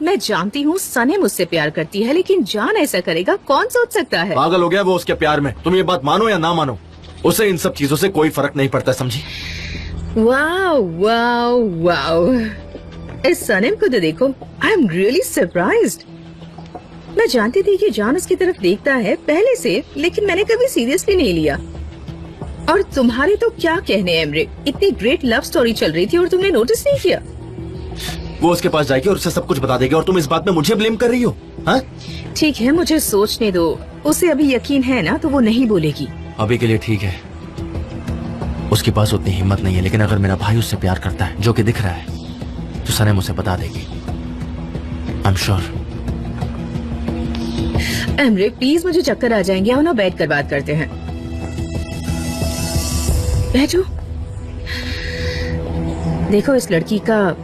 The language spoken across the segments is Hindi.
मैं जानती हूँ सने मुझसे प्यार करती है, लेकिन जान ऐसा करेगा कौन सोच सकता है। पागल हो गया वो उसके प्यार में। तुम ये बात मानो या ना मानो, उसे इन सब चीजों से कोई फर्क नहीं पड़ता, समझी? वाओ वाओ वाओ, इस सनम को तो देखो। I am really surprised. मैं जानती थी कि जान उसकी तरफ देखता है पहले से, लेकिन मैंने कभी सीरियसली नहीं लिया। और तुम्हारे तो क्या कहने एमरे, इतनी ग्रेट लव स्टोरी चल रही थी और तुमने नोटिस नहीं किया। वो उसके पास जाएगी और उसे सब कुछ बता देगी और तुम इस बात में मुझे ब्लेम कर रही हो? हाँ? ठीक है, मुझे सोचने दो। उसे अभी यकीन है ना, तो वो नहीं बोलेगी। अभी के लिए ठीक है, उसके पास उतनी हिम्मत नहीं है, लेकिन अगर मेरा भाई उससे प्यार करता है, जो कि दिख रहा है, तो सनम उसे बता देगी। आई एम श्योर। एमरे प्लीज, मुझे चक्कर आ जाएंगे। आओ ना, बैठ कर बात करते हैं। बैठो। देखो, इस लड़की का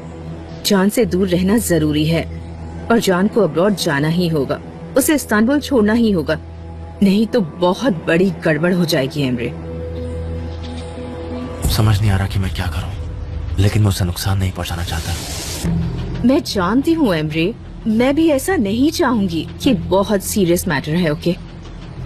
जान से दूर रहना जरूरी है और जान को अब्रॉड जाना ही होगा। उसे इस्तांबुल छोड़ना ही होगा, नहीं तो बहुत बड़ी गड़बड़ हो जाएगी। एमरे, समझ नहीं आ रहा कि मैं क्या करूं, लेकिन मैं उसे नुकसान नहीं पहुंचाना चाहता। मैं जानती हूँ एमरे, मैं भी ऐसा नहीं चाहूंगी। कि बहुत सीरियस मैटर है, ओके?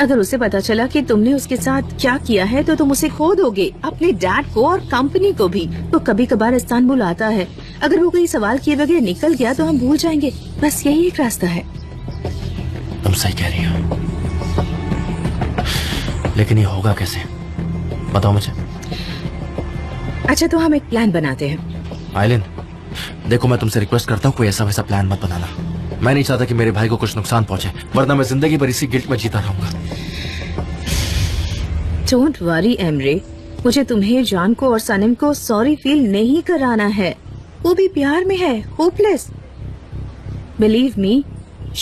अगर उसे पता चला कि तुमने उसके साथ क्या किया है, तो तुम उसे खो दोगे, अपने डैड को और कंपनी को भी। तो कभी कभार इस्तांबुल आता है, अगर वो कहीं सवाल किए बगैर निकल गया तो हम भूल जाएंगे। बस यही एक रास्ता है। तुम सही कह रही हो, लेकिन ये होगा कैसे, बताओ मुझे। अच्छा, तो हम एक प्लान बनाते हैं। आइलिन, देखो मैं तुमसे रिक्वेस्ट करता हूँ, कोई ऐसा वैसा प्लान मत बनाना। मैं नहीं चाहता कि मेरे भाई को कुछ नुकसान पहुंचे, वरना मैं जिंदगी भर इसी गिल्ट में जीता रहूंगा। डोंट वरी एमरे, मुझे तुम्हें, जान को और सनम को सॉरी फील नहीं कराना है। वो भी प्यार में है, होपलेस। बिलीव मी,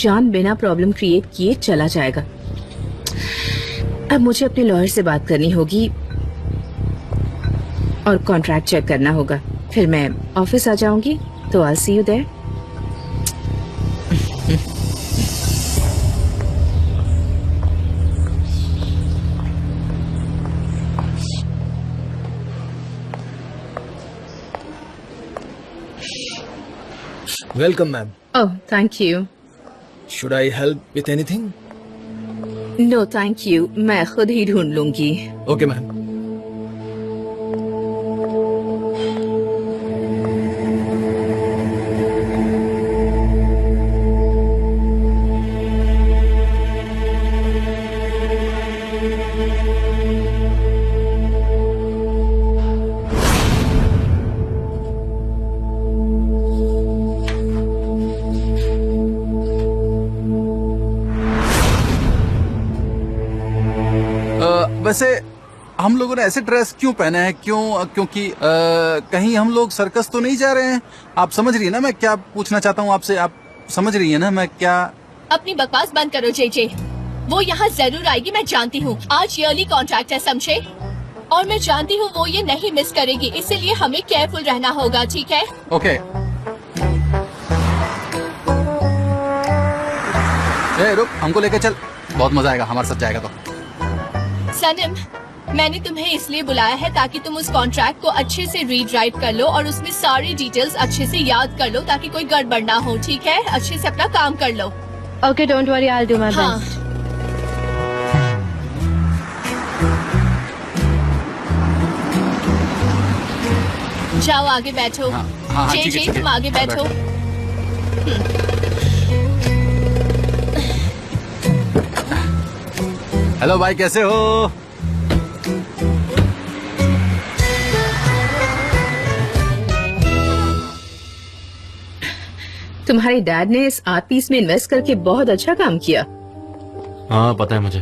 जान बिना प्रॉब्लम क्रिएट किए चला जाएगा। अब मुझे अपने लॉयर से बात करनी होगी और कॉन्ट्रैक्ट चेक करना होगा। फिर मैं ऑफिस आ जाऊंगी, तो I see you there. Welcome, ma'am. Oh, thank you. Should I help with anything? No thank you, मैं खुद ही ढूंढ लूंगी। Okay, ma'am. वैसे हम लोगों ने ऐसे ड्रेस क्यों पहने हैं? क्योंकि कहीं हम लोग सर्कस तो नहीं जा रहे हैं? आप समझ रही है ना मैं क्या पूछना चाहता हूँ आपसे? आप समझ रही है ना मैं क्या? अपनी बकवास बंद करो जे। वो यहाँ जरूर आएगी, मैं जानती हूँ। आज ईयरली कॉन्ट्रैक्ट है, समझे? और मैं जानती हूँ वो ये नहीं मिस करेगी, इसलिए हमें केयरफुल रहना होगा, ठीक है? ओके। रुक, हमको लेके चल, बहुत मजा आएगा हमारे साथ जाएगा तो। सनम, मैंने तुम्हें इसलिए बुलाया है ताकि तुम उस कॉन्ट्रैक्ट को अच्छे से रीड राइट कर लो और उसमें सारी डिटेल्स अच्छे से याद कर लो, ताकि कोई गड़बड़ ना हो, ठीक है? अच्छे से अपना काम कर लो। Okay, don't worry, I'll do my best. जाओ आगे बैठो। हाँ, ठीक है, जे ठीक है। तुम आगे बैठो। हेलो भाई, कैसे हो? तुम्हारे डैड ने इस आर्ट पीस में इन्वेस्ट करके बहुत अच्छा काम किया। हाँ, पता है मुझे।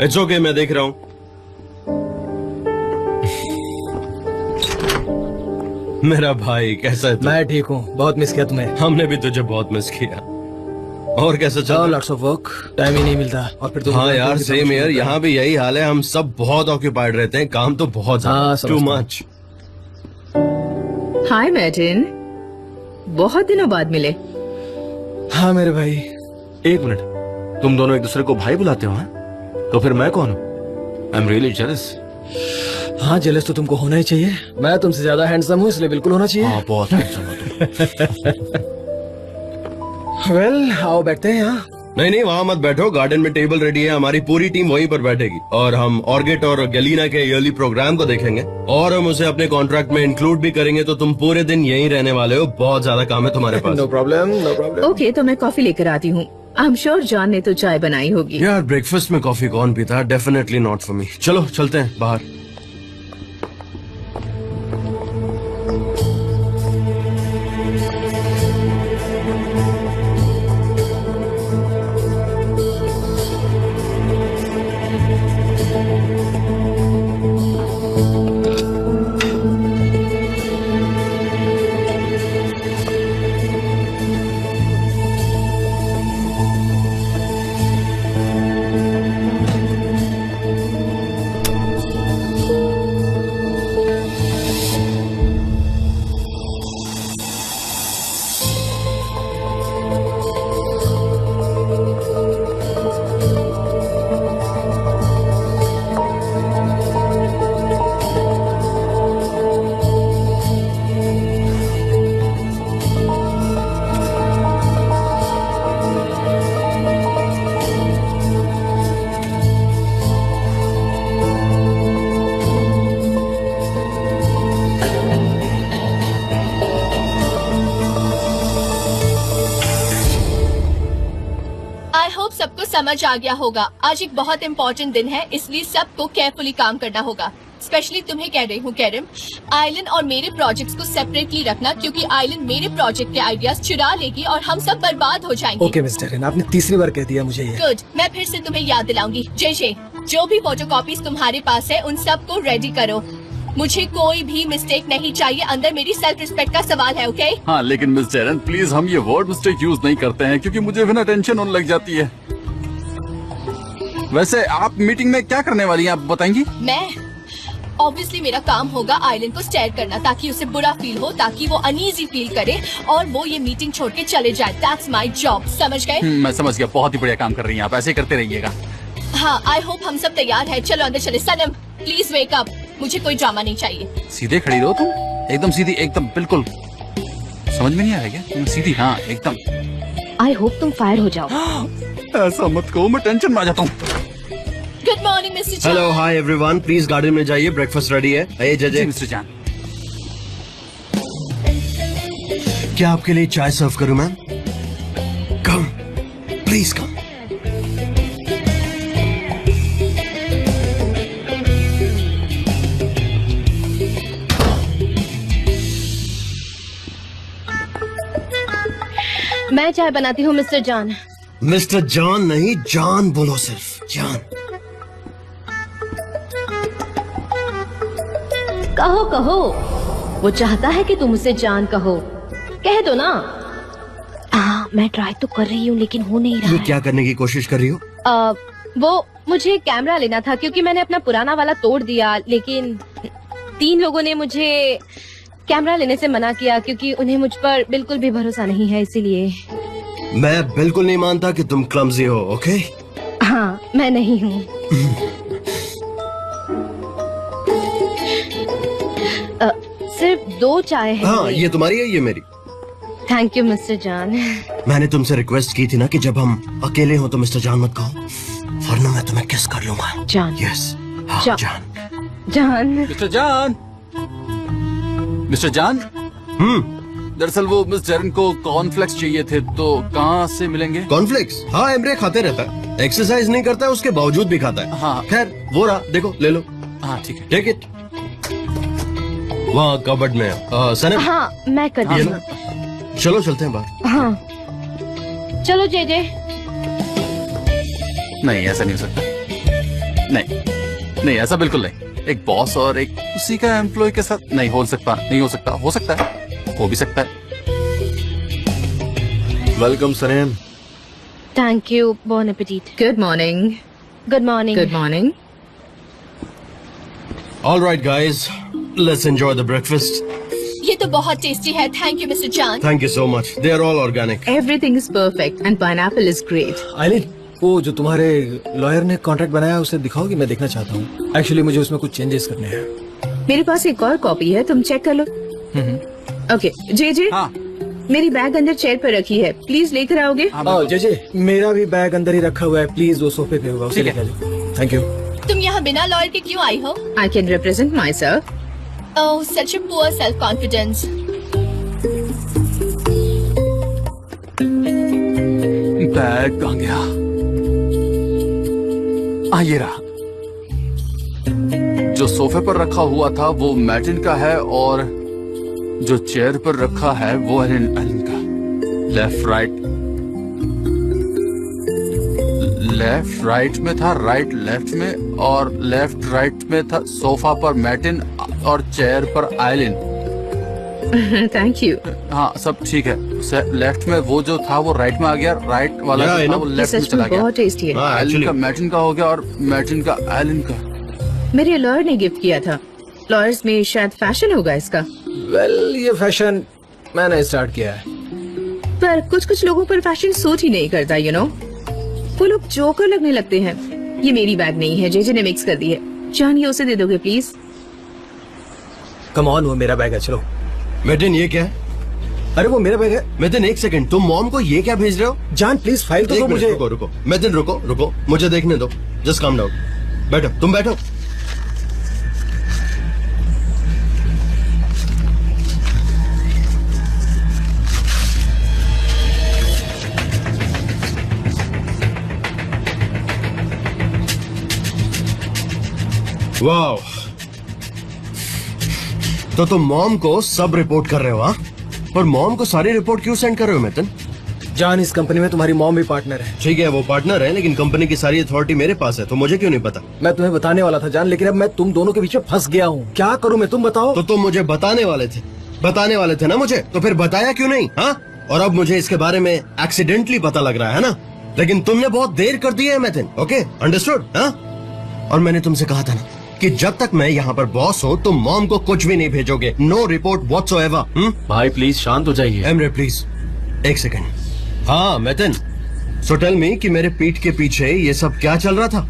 इट्स ओके, मैं देख रहा हूँ। मेरा भाई कैसा है तू? मैं ठीक हूँ, बहुत मिस किया तुम्हें। हमने भी तुझे बहुत मिस किया। और कैसा चल रहा? लॉट्स ऑफ वर्क, टाइम ही नहीं मिलता। और फिर तुम हाँ यार, सेम यार, यहाँ भी यही हाल है। हम सब बहुत ऑक्यूपाइड रहते हैं, काम तो बहुत हाँ, टू मच। हाय मैडिन, बहुत दिनों बाद मिले। हाँ मेरे भाई। एक मिनट, तुम दोनों एक दूसरे को भाई बुलाते हो? हाँ? तो फिर मैं कौन हूँ? I am really jealous. हाँ, जेलस तो तुमको होना ही चाहिए। मैं तुमसे ज्यादा हैंडसम हूँ, इसलिए बिल्कुल होना चाहिए। हाँ बहुत handsome हो तुम। वेल, आओ बैठते हैं यहाँ। नहीं नहीं, वहाँ मत बैठो, गार्डन में टेबल रेडी है, हमारी पूरी टीम वहीं पर बैठेगी और हम ऑर्गेट और गलीना के ईयरली प्रोग्राम को देखेंगे और हम उसे अपने कॉन्ट्रैक्ट में इंक्लूड भी करेंगे। तो तुम पूरे दिन यहीं रहने वाले हो, बहुत ज्यादा काम है तुम्हारे पास। No problem, no problem. Okay, तो मैं कॉफी लेकर आती हूँ। आई एम श्योर जॉन ने तो चाय बनाई होगी। यार ब्रेकफास्ट में कॉफी कौन पीता है? Definitely not for me. चलो चलते हैं बाहर। आई होप सबको समझ आ गया होगा। आज एक बहुत इम्पोर्टेंट दिन है, इसलिए सबको केयरफुली काम करना होगा। स्पेशली तुम्हें कह रही हूँ कैरम, आइलैंड और मेरे प्रोजेक्ट्स को सेपरेटली रखना, क्योंकि आइलैंड मेरे प्रोजेक्ट के आइडियाज चुरा लेगी और हम सब बर्बाद हो जाएंगे। ओके मिस्टर, आपने तीसरी बार कह दिया मुझे ये। गुड, मैं फिर से तुम्हें याद दिलाऊंगी। जे जो भी फोटोकॉपीज तुम्हारे पास है उन सबको रेडी करो। मुझे कोई भी मिस्टेक नहीं चाहिए, अंदर मेरी सेल्फ रिस्पेक्ट का सवाल है। ओके? हाँ, लेकिन मिस जेरन प्लीज हम ये वर्ड मिस्टेक यूज नहीं करते हैं क्योंकि मुझे बिना टेंशन होने लग जाती है। वैसे आप मीटिंग में क्या करने वाली हैं, आप बताएंगी? मैं ऑब्वियसली मेरा काम होगा आइलैंड को स्टेयर करना, ताकि उसे बुरा फील हो, ताकि वो अनईजी फील करे और वो ये मीटिंग छोड़ के चले जाए। दैट्स माय जॉब, समझ गए? मैं समझ गया, बहुत ही बढ़िया काम कर रही हैं आप, ऐसे ही करते रहिएगा। हाँ, आई होप हम सब तैयार है। चलो अंदर चले। सनम प्लीज वेक अप, मुझे कोई ड्रामा नहीं चाहिए। सीधे खड़ी रहो तुम, एकदम सीधी, एकदम बिल्कुल। समझ में नहीं आ रहा क्या? तुम सीधी, हाँ एकदम। आई होप तुम फायर हो जाओ। ऐसा मत कहो, मैं टेंशन में आ जाता हूँ। Good morning mister John. Hello, hi everyone, please garden में जाइए, ब्रेकफास्ट रेडी है। आइए जी जजे। मिस्टर जान। क्या आपके लिए चाय सर्व करूं मैम? Come, please come. मैं चाय बनाती हूँ मिस्टर जॉन। मिस्टर जॉन नहीं, जॉन बोलो, सिर्फ जॉन। कहो कहो, वो चाहता है कि तुम उसे जान कहो। कह दो ना। मैं ट्राई तो कर रही हूँ लेकिन हो नहीं रहा ये है। क्या करने की कोशिश कर रही हो? वो मुझे कैमरा लेना था क्योंकि मैंने अपना पुराना वाला तोड़ दिया, लेकिन 3 लोगों ने मुझे कैमरा लेने से मना किया क्योंकि उन्हें मुझ पर बिल्कुल भी भरोसा नहीं है, इसीलिए। मैं बिल्कुल नहीं मानता कि तुम क्लमजी हो, ओके? हाँ, मैं नहीं हूँ। सिर्फ 2 चाय है। हाँ, ये तुम्हारी है, ये मेरी। Thank you mister John. मैंने तुमसे रिक्वेस्ट की थी ना कि जब हम अकेले हो तो मिस्टर जान मत कहो, वरना मैं तुम्हें किस कर लूंगा। जान। यस, हाँ जान। जान। जान। मिस्टर जान, मिस्टर जान। दरअसल वो मिस जेरन को कॉर्नफ्लेक्स चाहिए थे, तो कहाँ से मिलेंगे? कॉर्नफ्लेक्स? हाँ, एमरे खाते रहता है, एक्सरसाइज नहीं करता है, उसके बावजूद भी खाता है। हाँ। खैर, वो रहा, देखो, ले लो। हाँ ठीक है। Take it. वहाँ कबर्ड में है। सनम, हाँ, मैं कर ये दी। लो। चलो चलते हैं बाहर। हाँ, चलो जे। नहीं, ऐसा नहीं हो सकता। नहीं नहीं, ऐसा बिल्कुल नहीं। एक बॉस और एक उसी का एम्प्लॉय के साथ नहीं हो सकता। नहीं हो सकता, हो सकता है, हो भी सकता है। Welcome Sanam. Thank you, bone appétit. Good morning. Good morning. Good morning. All right, guys, let's enjoy the breakfast. ये तो बहुत टेस्टी है। Thank you mister John. Thank you so much. They are all organic. Everything is perfect and pineapple is great. आइलिन, वो जो तुम्हारे लॉयर ने कॉन्ट्रैक्ट बनाया उसे दिखाओगी, मैं देखना चाहता हूँ। एक्चुअली मुझे उसमें कुछ चेंजेस करने हैं। मेरे पास एक और कॉपी है, तुम चेक कर लो। ओके जे हाँ मेरी बैग अंदर चेयर पर रखी है, प्लीज लेकर आओगे। जे मेरा भी बैग अंदर ही रखा हुआ है, प्लीज वो सोफे पे होगा, उसे ठीक है। लेके जाओ। Thank you. तुम यहाँ बिना लॉयर के क्यों आई हो? I can represent my self. Oh, such a poor self confidence. Bag कहाँ गया? ये रहा। जो सोफे पर रखा हुआ था वो मैटिन का है और जो चेयर पर रखा है वो एलन का। लेफ्ट राइट में था, राइट लेफ्ट में, और लेफ्ट राइट में था। सोफा पर मैटिन और चेयर पर आइलिन। Thank you. हाँ सब ठीक है। लेफ्ट में वो जो था वो राइट में आ गया, राइट वाला Yeah, जो I था know. वो ये लेफ्ट में सच चला में गया। बहुत टेस्टी है। हाँ, आइलिन actually- का मैटिन का हो गया और मैटिन का आइलिन का। मेरे लॉयर ने गिफ्ट किया था। लॉयर्स में शायद फैशन होगा इसका, वेल ये फैशन मैंने स्टार्ट किया है। पर कुछ लोगों पर फैशन सूट ही नहीं करता, यू नो। वो लोग जोकर लगने लगते हैं। ये मेरी बैग नहीं है, जे ने मिक्स कर दी है। जानिए उसे दे दोगे प्लीज। कम ऑन, वो मेरा बैग है, चलो। मैटिन ये क्या है? अरे वो मेरा बैग है। मैटिन एक सेकंड, तुम मॉम को ये क्या भेज रहे हो? जान प्लीज फाइल तो एक दो मिनट, मुझे। रुको। मैटिन रुको, मुझे देखने दो। Just calm down. बैठो, तुम बैठो। वाह, तो तुम मॉम को सब रिपोर्ट कर रहे हो? हाँ, पर मॉम को सारी रिपोर्ट क्यों सेंड कर रहे हो मैटिन? जान इस कंपनी में तुम्हारी मॉम भी पार्टनर है। ठीक है वो पार्टनर है, लेकिन कंपनी की सारी अथॉरिटी मेरे पास है, तो मुझे क्यों नहीं पता? मैं तुम्हें बताने वाला था जान, लेकिन अब मैं तुम दोनों के बीच में फंस गया हूँ। क्या करूँ मैं, तुम बताओ। तो तुम मुझे बताने वाले थे ना मुझे, तो फिर बताया क्यों नहीं? हाँ, और अब मुझे इसके बारे में एक्सीडेंटली पता लग रहा है ना, लेकिन तुमने बहुत देर कर दी है मैथिन। Okay, understood? हाँ, और मैंने तुमसे कहा था ना कि जब तक मैं यहाँ पर बॉस हूँ तुम मॉम को कुछ भी नहीं भेजोगे। No report whatsoever. भाई प्लीज शांत हो जाइए। एमरे प्लीज एक सेकंड। हाँ मैथिन, सो टेल मी कि मेरे पीठ के पीछे ये सब क्या चल रहा था?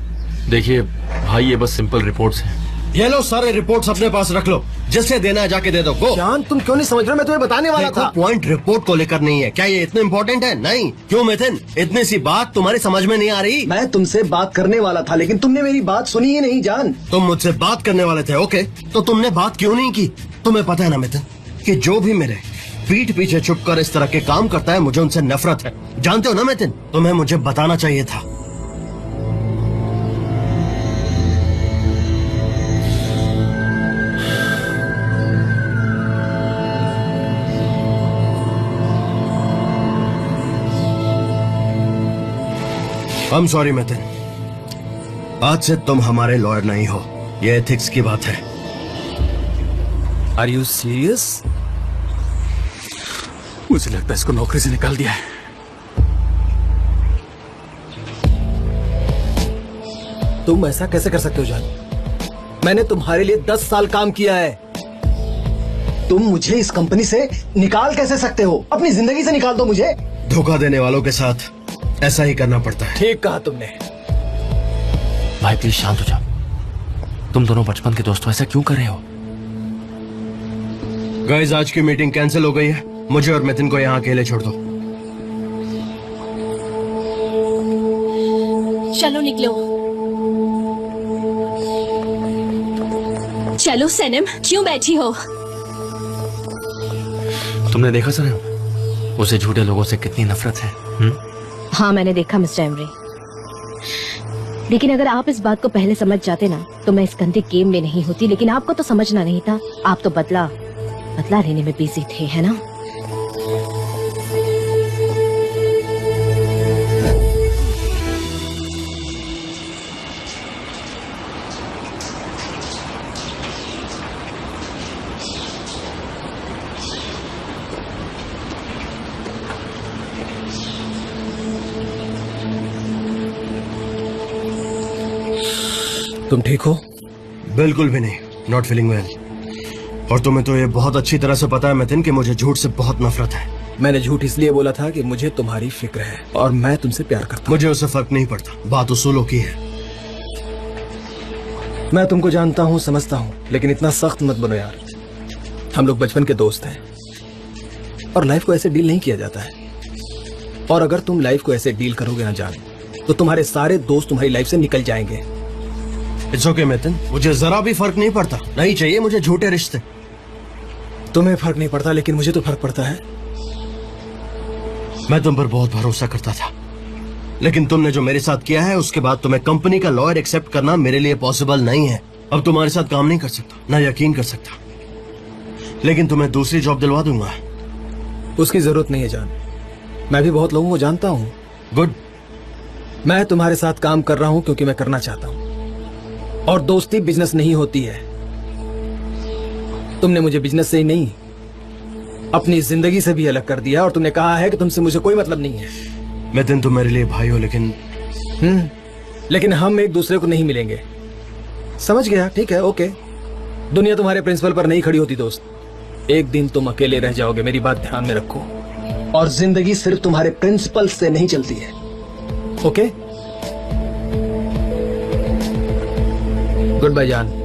देखिए भाई, ये बस सिंपल रिपोर्ट्स हैं। ये लो सारे रिपोर्ट्स अपने पास रख लो, जिससे देना है जाके दे दो। गो। जान तुम क्यों नहीं समझ रहे, मैं तुम्हें बताने वाला था। पॉइंट रिपोर्ट को लेकर नहीं है क्या? ये इतना इम्पोर्टेंट है? नहीं। क्यों मैथिन, इतनी सी बात तुम्हारी समझ में नहीं आ रही? मैं तुमसे बात करने वाला था, लेकिन तुमने मेरी बात सुनी ही नहीं जान। तुम मुझसे बात करने वाले थे, ओके, तो तुमने बात क्यों नहीं की? तुम्हें पता है ना मैथिन कि जो भी मेरे पीठ पीछे छुपकर इस तरह के काम करता है मुझे उनसे नफरत है। जानते हो ना मैथिन, तुम्हें मुझे बताना चाहिए था। आई एम सॉरी मैथिन, आज से तुम हमारे लॉयर नहीं हो, ये एथिक्स की बात है। Are you serious? मुझे लगता है इसको नौकरी से निकाल दिया है। तुम ऐसा कैसे कर सकते हो जान? मैंने तुम्हारे लिए 10 साल काम किया है। तुम मुझे इस कंपनी से निकाल कैसे सकते हो? अपनी जिंदगी से निकाल दो मुझे। धोखा देने वालों के साथ ऐसा ही करना पड़ता है। ठीक कहा तुमने। भाई प्लीज शांत हो जाओ। तुम दोनों बचपन के दोस्त हो, ऐसा क्यों कर रहे हो? गाइस, आज की मीटिंग कैंसिल हो गई है। मुझे और मैथिन को यहाँ अकेले छोड़ दो। चलो निकलो। चलो सनम, क्यों बैठी हो? तुमने देखा सनम, उसे झूठे लोगों से कितनी नफरत है। हाँ मैंने देखा मिस्टर एमरे, लेकिन अगर आप इस बात को पहले समझ जाते ना तो मैं इस गंदे गेम में नहीं होती। लेकिन आपको तो समझना नहीं था, आप तो बदला लेने में बिजी थे, है ना? तुम ठीक हो? बिल्कुल भी नहीं, नॉट फीलिंग वेल। और तुम्हें तो ये बहुत अच्छी तरह से पता है मैथिन कि मुझे झूठ से बहुत नफरत है। मैंने झूठ इसलिए बोला था कि मुझे तुम्हारी फिक्र है और मैं तुमसे प्यार करता हूँ। मुझे उससे फर्क नहीं पड़ता, बात उसूलों की है। मैं तुमको जानता हूँ, समझता हूँ, लेकिन इतना सख्त मत बनो यार। हम लोग बचपन के दोस्त हैं और लाइफ को ऐसे डील नहीं किया जाता है। और अगर तुम लाइफ को ऐसे डील करोगे ना जान, तो तुम्हारे सारे दोस्त तुम्हारी लाइफ से निकल जाएंगे। इट्स ओके मिथुन, मुझे जरा भी फर्क नहीं पड़ता। नहीं चाहिए मुझे झूठे रिश्ते। तुम्हें फर्क नहीं पड़ता, लेकिन मुझे तो फर्क पड़ता है। मैं तुम पर बहुत भरोसा करता था, लेकिन तुमने जो मेरे साथ किया है उसके बाद तुम्हें कंपनी का लॉयर एक्सेप्ट करना मेरे लिए पॉसिबल नहीं है। अब तुम्हारे साथ काम नहीं कर सकता, ना यकीन कर सकता, लेकिन तुम्हें दूसरी जॉब दिलवा दूंगा। उसकी जरूरत नहीं है जान, मैं भी बहुत लोगों को जानता हूँ। गुड। मैं तुम्हारे साथ काम कर रहा हूँ क्योंकि मैं करना चाहता हूँ, और दोस्ती बिजनेस नहीं होती है। तुमने मुझे बिजनेस से ही नहीं, अपनी जिंदगी से भी अलग कर दिया, और तुमने कहा है कि तुमसे मुझे कोई मतलब नहीं है। मिथुन, तुम मेरे लिए भाई हो, लेकिन हम एक दूसरे को नहीं मिलेंगे। समझ गया, ठीक है, ओके। दुनिया तुम्हारे प्रिंसिपल पर नहीं खड़ी होती दोस्त। एक दिन तुम अकेले रह जाओगे, मेरी बात ध्यान में रखो। और जिंदगी सिर्फ तुम्हारे प्रिंसिपल से नहीं चलती है, ओके? गुड बाय जान।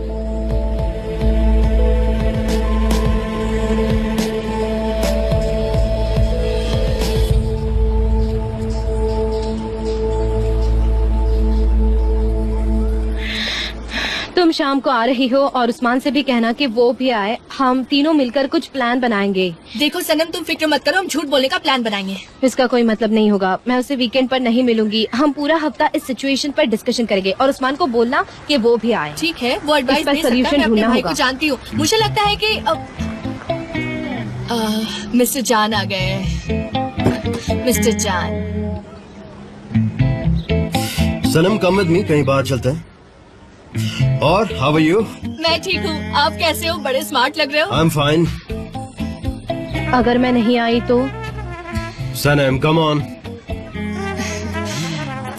तुम शाम को आ रही हो और उस्मान से भी कहना कि वो भी आए। हम तीनों मिलकर कुछ प्लान बनाएंगे। देखो सनम, तुम फिक्र मत करो, हम झूठ बोलने का प्लान बनाएंगे। इसका कोई मतलब नहीं होगा। मैं उसे वीकेंड पर नहीं मिलूंगी। हम पूरा हफ्ता इस सिचुएशन पर डिस्कशन करेंगे और उस्मान को बोलना कि वो भी आए। ठीक है, वो एडवाइस पर दे सकता है। solution मैं अपने ढूंढना भाई होगा। को जानती हूँ। मुझे लगता है कि मिस्टर जान आ गए। मिस्टर जान, सनम कम विद मी, कहीं बाहर चलते हैं। और हाउ आर यू? मैं ठीक हूँ, आप कैसे हो? बड़े स्मार्ट लग रहे हो। I am fine. अगर मैं नहीं आई तो? सनम कम ऑन।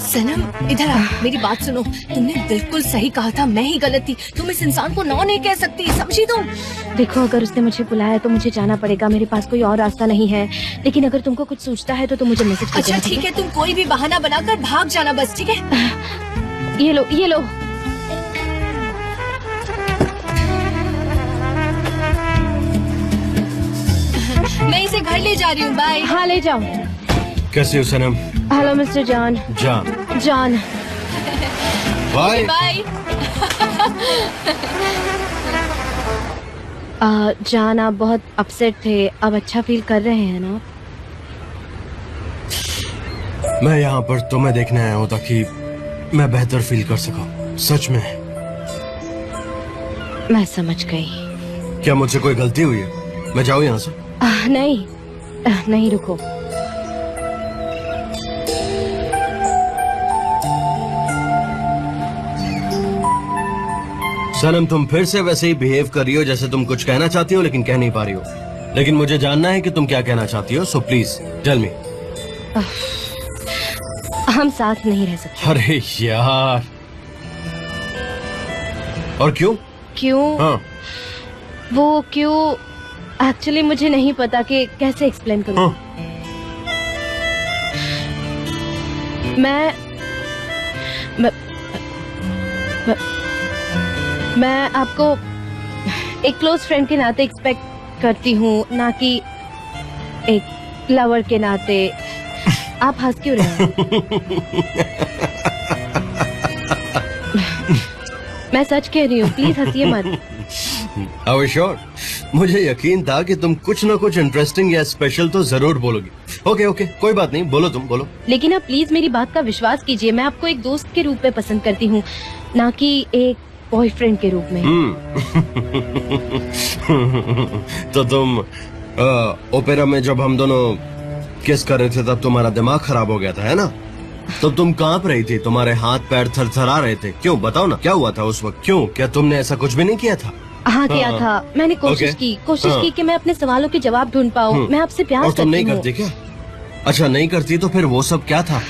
सनम इधर आ, मेरी बात सुनो। तुमने बिल्कुल सही कहा था, मैं ही गलत थी। तुम इस इंसान को नो नहीं कह सकती, समझी तुम? देखो, अगर उसने मुझे बुलाया तो मुझे जाना पड़ेगा। मेरे पास कोई और रास्ता नहीं है। लेकिन अगर तुमको कुछ सोचता है तो तुम मुझे मैसेज कर अच्छा देना, ठीक है, तुम कोई भी बहाना बनाकर भाग जाना बस, ठीक है? ये लो, ये लो। मैं इसे घर ले जा रही हूँ, बाय। हाँ, ले जाओ। कैसे हो सनम? हेलो मिस्टर जान। जान बाय। बाय। जान, आप बहुत अपसेट थे। अब अच्छा फील कर रहे हैं ना? मैं यहाँ पर तुम्हें देखने आया हूँ ताकि मैं बेहतर फील कर सकूं। सच में। मैं समझ गई। क्या मुझसे कोई गलती हुई है? मैं जाऊँ यहाँ से? नहीं, नहीं, रुको। सनम, तुम फिर से वैसे ही बिहेव कर रही हो जैसे तुम कुछ कहना चाहती हो लेकिन कह नहीं पा रही हो। लेकिन मुझे जानना है कि तुम क्या कहना चाहती हो, सो प्लीज टेल मी। हम साथ नहीं रह सकते। अरे यार, और क्यों? क्यों? हाँ। वो क्यों एक्चुअली मुझे नहीं पता कि कैसे एक्सप्लेन करूं। हाँ। मैं आपको एक क्लोज फ्रेंड के नाते एक्सपेक्ट करती हूँ, ना कि एक लवर के नाते। आप हंस क्यों रहे हैं? मैं सच कह रही हूँ, प्लीज हंसिए मत। Are you sure? मुझे यकीन था कि तुम कुछ न कुछ इंटरेस्टिंग या स्पेशल तो जरूर बोलोगी। ओके ओके, कोई बात नहीं, बोलो, तुम बोलो। लेकिन आप प्लीज मेरी बात का विश्वास कीजिए। मैं आपको एक दोस्त के रूप में पसंद करती हूँ, ना कि एक बॉयफ्रेंड के रूप में। तो तुम ओपेरा में जब हम दोनों किस कर रहे थे तब तुम्हारा दिमाग खराब हो गया था, है ना? तब तुम कांप रही थी, तुम्हारे हाथ पैर थरथरा रहे थे। क्यों, बताओ ना, क्या हुआ था उस वक्त? क्यों, क्या तुमने ऐसा कुछ भी नहीं किया था? हाँ, किया था। मैंने कोशिश की कि मैं अपने सवालों के जवाब ढूंढ पाऊँ। मैं आपसे प्यार करती हूँ। और तुम नहीं करती क्या? अच्छा, नहीं करती तो फिर वो सब क्या था?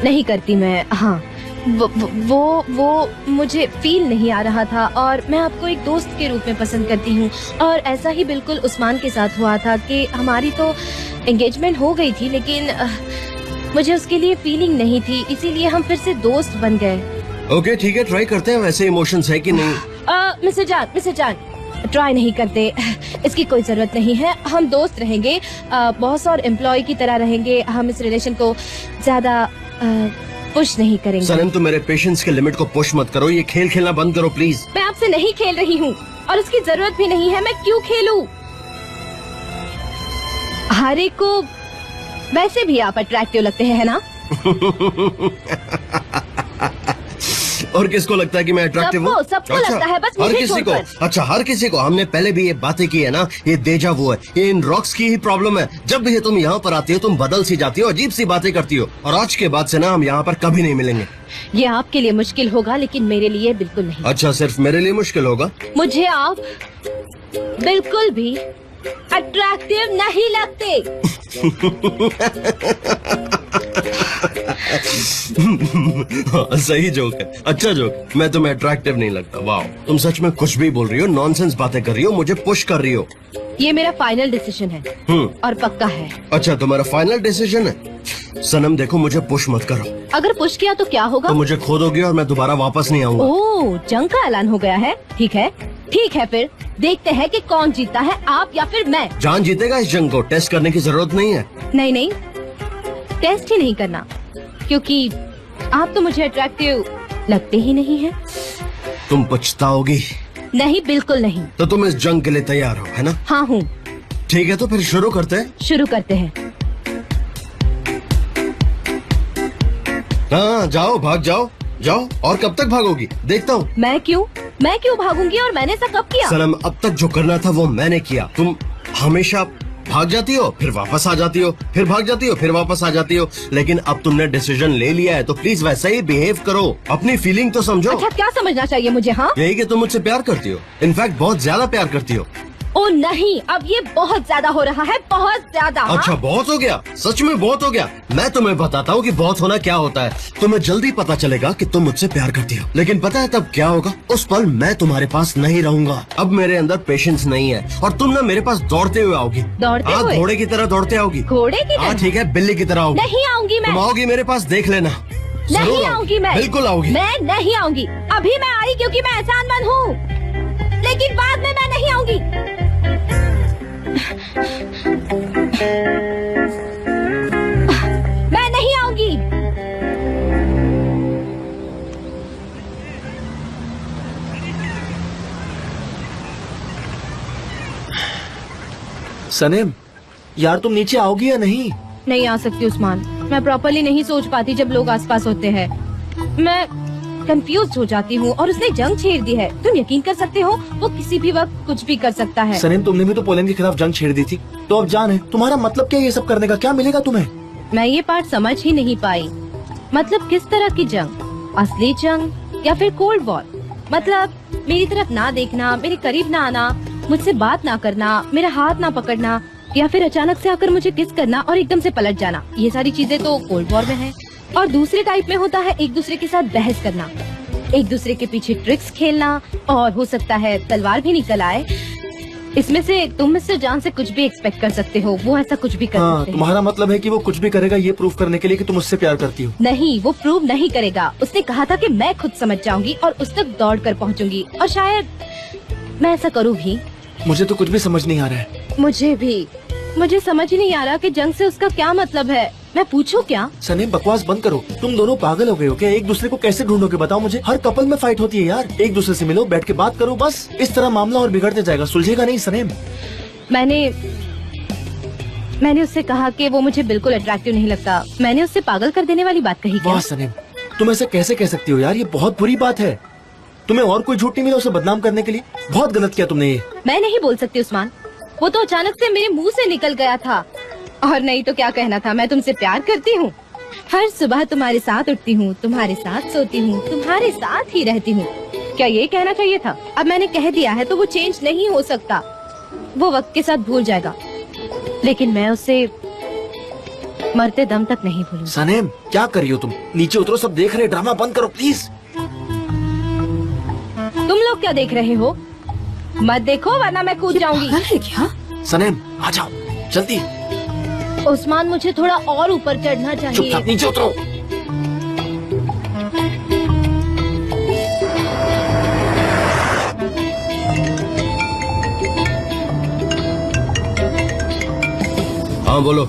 नहीं करती मैं। हाँ, वो मुझे फील नहीं आ रहा था, और मैं आपको एक दोस्त के रूप में पसंद करती हूँ। और ऐसा ही बिल्कुल उस्मान के साथ हुआ था कि हमारी तो एंगेजमेंट हो गई थी, लेकिन मुझे उसके लिए फीलिंग नहीं थी, इसीलिए हम फिर से दोस्त बन गए। ओके ठीक है, ट्राई करते हैं। वैसे इमोशंस है कि नहीं? मिस्टर जान ट्राई नहीं करते, इसकी कोई जरूरत नहीं है। हम दोस्त रहेंगे, बॉस और एम्प्लॉय की तरह रहेंगे। हम इस रिलेशन को ज्यादा पुश नहीं करेंगे। सनम, तुम मेरे पेशेंस के लिमिट को पुश मत करो। ये खेल खेलना बंद करो प्लीज। मैं आपसे नहीं खेल रही हूँ और उसकी जरूरत भी नहीं है। मैं क्यों खेलूं? हर एक को वैसे भी आप अट्रैक्टिव लगते हैं, है ना? और किसको लगता है कि मैं अट्रैक्टिव हूँ? सबको लगता है, बस हर मुझे किसी को। छोड़कर। अच्छा, हर किसी को। हमने पहले भी ये बातें की है ना। ये देजा वो है, ये इन रॉक्स की ही प्रॉब्लम है। जब भी तुम यहाँ पर आती हो तुम बदल सी जाती हो, अजीब सी बातें करती हो। और आज के बाद से ना हम यहाँ पर कभी नहीं मिलेंगे। ये आपके लिए मुश्किल होगा, लेकिन मेरे लिए बिल्कुल नहीं। अच्छा, सिर्फ मेरे लिए मुश्किल होगा? मुझे आप बिल्कुल भी अट्रैक्टिव नहीं लगते। सही जोक है, अच्छा जोक। मैं तुम्हें अट्रैक्टिव नहीं लगता? वाह, तुम सच में कुछ भी बोल रही हो, नॉनसेंस बातें कर रही हो, मुझे पुश कर रही हो। ये मेरा फाइनल डिसीजन है और पक्का है। अच्छा, तुम्हारा फाइनल डिसीजन है? सनम देखो, मुझे पुश मत करो। अगर पुश किया तो क्या होगा? तो मुझे खो दोगी और मैं दोबारा वापस नहीं आऊंगा। ओह, जंग का ऐलान हो गया है। ठीक है फिर देखते हैं कि कौन जीतता है, आप या फिर मैं। जान जीतेगा इस जंग को, टेस्ट करने की जरूरत नहीं है। नहीं, टेस्ट ही नहीं करना, क्योंकि आप तो मुझे अट्रैक्टिव लगते ही नहीं हैं। तुम पछताओगी। नहीं, बिल्कुल नहीं। तो तुम इस जंग के लिए तैयार हो, है ना? हाँ हूँ। ठीक है, तो फिर शुरू करते हैं। शुरू करते हैं। हाँ, जाओ, भाग जाओ। और कब तक भागोगी? देखता हूँ। मैं क्यों भागूंगी? और मैंने ऐसा कब किया? सनम, अब तक जो करना था वो मैंने किया। तुम हमेशा भाग जाती हो, फिर वापस आ जाती हो, फिर भाग जाती हो, फिर वापस आ जाती हो। लेकिन अब तुमने डिसीजन ले लिया है तो प्लीज वैसा ही बिहेव करो। अपनी फीलिंग तो समझो। अच्छा, क्या समझना चाहिए मुझे? हाँ, यही कि तुम मुझसे प्यार करती हो, इनफैक्ट बहुत ज्यादा प्यार करती हो। ओ नहीं, अब ये बहुत ज्यादा हो रहा है, बहुत ज्यादा। अच्छा, बहुत हो गया? सच में बहुत हो गया? मैं तुम्हें बताता हूँ कि बहुत होना क्या होता है। तुम्हें जल्दी पता चलेगा कि तुम मुझसे प्यार करती हो, लेकिन पता है तब क्या होगा? उस पल मैं तुम्हारे पास नहीं रहूंगा। अब मेरे अंदर पेशेंस नहीं है और तुम ना मेरे पास दौड़ते हुए आओगी। दौड़ते हुए? घोड़े की तरह दौड़ते आओगी। घोड़े की हाँ तरह? ठीक है, बिल्ली की तरह आओगी। नहीं आऊंगी मैं। तुम आओगी मेरे पास, देख लेना। नहीं जरूर आऊंगी मैं। बिल्कुल आओगी। मैं नहीं आऊंगी। अभी मैं आई क्योंकि मैं एहसानमंद हूँ, लेकिन बाद में मैं नहीं आऊंगी। मैं नहीं आऊंगी। सनम, यार तुम नीचे आओगी या नहीं? नहीं आ सकती उस्मान, मैं प्रॉपरली नहीं सोच पाती जब लोग आसपास होते हैं। मैं कंफ्यूज हो जाती हूँ और उसने जंग छेड़ दी है। तुम यकीन कर सकते हो, वो किसी भी वक्त कुछ भी कर सकता है। सनम, तुमने भी तो पोलैंड के खिलाफ जंग छेड़ दी थी, तो अब जान है। तुम्हारा मतलब क्या ये सब करने का? क्या मिलेगा तुम्हें? मैं ये पार्ट समझ ही नहीं पाई। मतलब किस तरह की जंग? असली जंग या फिर कोल्ड वॉर? मतलब मेरी तरफ ना देखना, मेरे करीब ना आना, मुझसे बात ना करना, मेरा हाथ ना पकड़ना, या फिर अचानक से आकर मुझे किस करना और एकदम से पलट जाना। ये सारी चीजें तो कोल्ड वॉर में है। और दूसरे टाइप में होता है एक दूसरे के साथ बहस करना, एक दूसरे के पीछे ट्रिक्स खेलना, और हो सकता है तलवार भी निकल आए। इसमें से तुम मिस्टर जान से कुछ भी एक्सपेक्ट कर सकते हो, वो ऐसा कुछ भी कर हाँ, सकते हैं। तुम्हारा मतलब है कि वो कुछ भी करेगा ये प्रूव करने के लिए कि तुम उससे प्यार करती हो? नहीं, वो प्रूव नहीं करेगा। उसने कहा था कि मैं खुद समझ जाऊंगी और उस तक दौड़ कर पहुंचूंगी, और शायद मैं ऐसा करूँ भी। मुझे तो कुछ भी समझ नहीं आ रहा है। मुझे समझ ही नहीं आ रहा कि जंग से उसका क्या मतलब है। मैं पूछूं क्या? सनम, बकवास बंद करो। तुम दोनों पागल हो गए हो क्या? एक दूसरे को कैसे ढूंढोगे बताओ मुझे? हर कपल में फाइट होती है यार। एक दूसरे से मिलो, बैठ के बात करो, बस। इस तरह मामला और बिगड़ते जाएगा, सुलझेगा नहीं। सनम, मैंने उससे कहा कि वो मुझे बिल्कुल अट्रैक्टिव नहीं लगता। मैंने उससे पागल कर देने वाली बात कही क्या? वाह सनम, तुम ऐसे कैसे कह सकती हो यार? ये बहुत बुरी बात है। तुम्हें और कोई झूठ नहीं मिला उसे बदनाम करने के लिए? बहुत गलत किया तुमने ये। मैं नहीं बोल सकती उस्मान, वो तो अचानक से मेरे मुंह से निकल गया था। और नहीं तो क्या कहना था? मैं तुमसे प्यार करती हूँ, हर सुबह तुम्हारे साथ उठती हूँ, तुम्हारे साथ सोती हूँ, तुम्हारे साथ ही रहती हूँ। क्या ये कहना चाहिए था? अब मैंने कह दिया है तो वो चेंज नहीं हो सकता। वो वक्त के साथ भूल जाएगा, लेकिन मैं उसे मरते दम तक नहीं भूलूंगी। सनम, क्या कर रही हो तुम? नीचे उतरो, सब देख रहे। ड्रामा बंद करो प्लीज। तुम लोग क्या देख रहे हो? मत देखो वरना मैं कूद जाऊंगी। है क्या? सनम, आ जाओ जल्दी। उस्मान, मुझे थोड़ा और ऊपर चढ़ना चाहिए। चुपचाप नीचे उतरो। हाँ बोलो।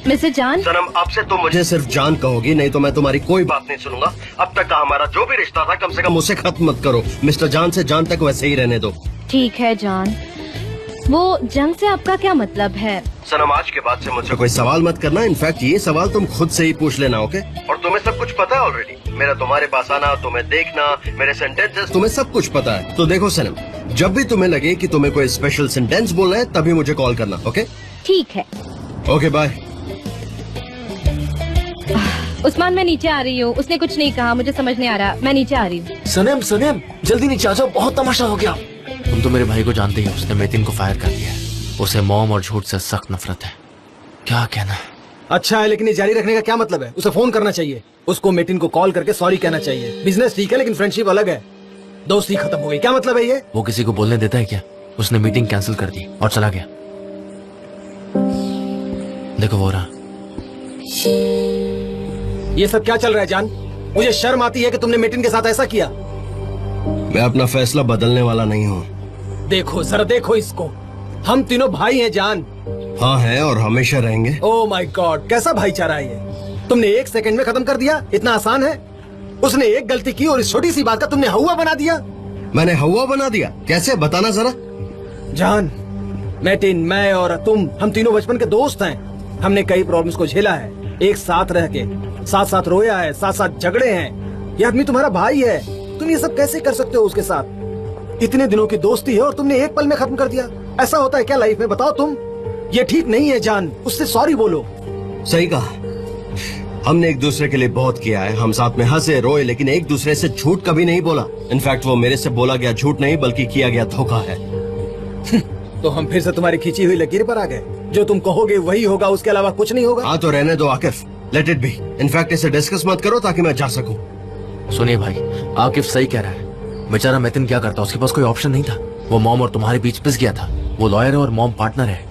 मिस्टर जान, सनम आपसे तो मुझे सिर्फ जान कहोगी, नहीं तो मैं तुम्हारी कोई बात नहीं सुनूंगा। अब तक का हमारा जो भी रिश्ता था कम से कम उसे खत्म मत करो। मिस्टर जान से जान तक वैसे ही रहने दो। ठीक है जान। वो जंग से आपका क्या मतलब है? सनम आज के बाद से मुझसे कोई सवाल मत करना। इनफैक्ट ये सवाल तुम खुद से ही पूछ लेना, ओके? और तुम्हें सब कुछ पता है ऑलरेडी। मेरा तुम्हारे पास आना, तुम्हें देखना, मेरे सेंटेंसेस, तुम्हें सब कुछ पता है। तो देखो सनम, जब भी तुम्हें लगे कि तुम्हें कोई स्पेशल सेंटेंस बोलना है तभी मुझे कॉल करना, ओके? ठीक है। Okay bye. उस्मान मैं नीचे आ रही हूँ। उसने कुछ नहीं कहा, मुझे समझ नहीं आ रहा। मैं नीचे आ रही हूँ। सनम सनम जल्दी नीचे आ जाओ, बहुत तमाशा हो गया। तुम तो मेरे भाई को जानते ही हो, उसने मेतिन को फायर कर दिया है। उसे मॉम और झूठ से सख्त नफरत है। क्या कहना? अच्छा है, लेकिन ये जारी रखने का क्या मतलब है? उसे फोन करना चाहिए, उसको मेटिन को कॉल करके सॉरी कहना चाहिए। बिजनेस ठीक है लेकिन फ्रेंडशिप अलग है। दोस्ती खत्म हो गई, क्या मतलब है ये? वो किसी को बोलने देता है क्या? उसने मीटिंग कैंसिल कर दी और चला गया। देखो वो रहा। ये सब क्या चल रहा है जान? मुझे शर्म आती है कि तुमने मेटिन के साथ ऐसा किया। मैं अपना फैसला बदलने वाला नहीं हूँ। देखो जरा, देखो इसको। हम तीनों भाई हैं जान। हाँ है और हमेशा रहेंगे। ओह माय गॉड, कैसा भाईचारा है ये? तुमने 1 सेकंड में खत्म कर दिया, इतना आसान है? उसने एक गलती की और इस छोटी सी बात का तुमने हवा बना दिया। मैंने हवा बना दिया? कैसे, बताना जरा। जान, मेटिन, मैं और तुम, हम तीनों बचपन के दोस्त हैं। हमने कई प्रॉब्लम्स को झेला है, एक साथ रह के, साथ साथ रोया है, साथ साथ झगड़े हैं। ये आदमी तुम्हारा भाई है, तुम ये सब कैसे कर सकते हो उसके साथ? इतने दिनों की दोस्ती है और तुमने एक पल में खत्म कर दिया। ऐसा होता है क्या लाइफ में, बताओ तुम? ये ठीक नहीं है जान, उससे सॉरी बोलो। सही कहा, हमने एक दूसरे के लिए बहुत किया है। हम साथ में हंसे रोए, लेकिन एक दूसरे से झूठ कभी नहीं बोला। इनफैक्ट वो मेरे से बोला गया झूठ नहीं बल्कि किया गया धोखा है। तो हम फिर से तुम्हारी खींची हुई लकीर पर आ गए। जो तुम कहोगे वही होगा, उसके अलावा कुछ नहीं होगा। हाँ तो रहने दो Akif, let it be. In fact इसे डिस्कस मत करो ताकि मैं जा सकूं। सुनिए भाई, आकिफ सही कह रहा है। बेचारा मेतिन क्या करता, उसके पास कोई ऑप्शन नहीं था। वो मॉम और तुम्हारे बीच पिस गया था। वो लॉयर है और मॉम पार्टनर है।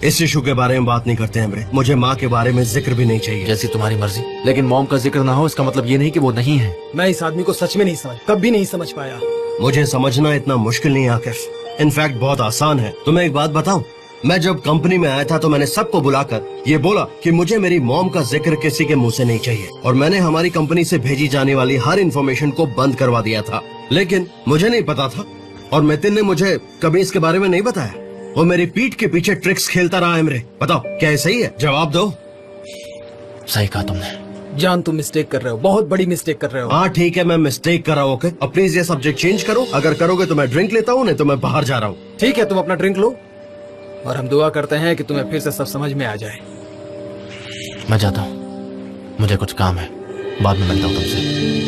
इस इशू के बारे में बात नहीं करते हैं मेरे। मुझे माँ के बारे में जिक्र भी नहीं चाहिए। जैसी तुम्हारी मर्जी, लेकिन मॉम का जिक्र ना हो इसका मतलब ये नहीं कि वो नहीं है। मैं इस आदमी को सच में नहीं समझ, कभी नहीं समझ पाया। मुझे समझना इतना मुश्किल नहीं आकिफ, इनफैक्ट बहुत आसान है। तुम्हें एक बात बताऊं, मैं जब कंपनी में आया था तो मैंने सबको बुलाकर ये बोला कि मुझे मेरी मॉम का जिक्र किसी के मुंह से नहीं चाहिए, और मैंने हमारी कंपनी से भेजी जाने वाली हर इन्फॉर्मेशन को बंद करवा दिया था। लेकिन मुझे नहीं पता था और मेतिन ने मुझे कभी इसके बारे में नहीं बताया। वो मेरी पीठ के पीछे ट्रिक्स खेलता रहा है मेरे। बताओ क्या ये सही है? जवाब दो। सही कहा तुमने। जान, तुम मिस्टेक कर रहे हो, बहुत बड़ी मिस्टेक कर रहे हो। हाँ ठीक है, मैं मिस्टेक कर रहा हूँ। ओके, अब प्लीज ये सब्जेक्ट चेंज करो। अगर करोगे तो मैं ड्रिंक लेता हूँ, नहीं तो मैं बाहर जा रहा हूँ। ठीक है, तुम अपना ड्रिंक लो और हम दुआ करते हैं कि तुम्हें फिर से सब समझ में आ जाए। मैं जाता हूँ, मुझे कुछ काम है, बाद में मिलता हूँ तुमसे।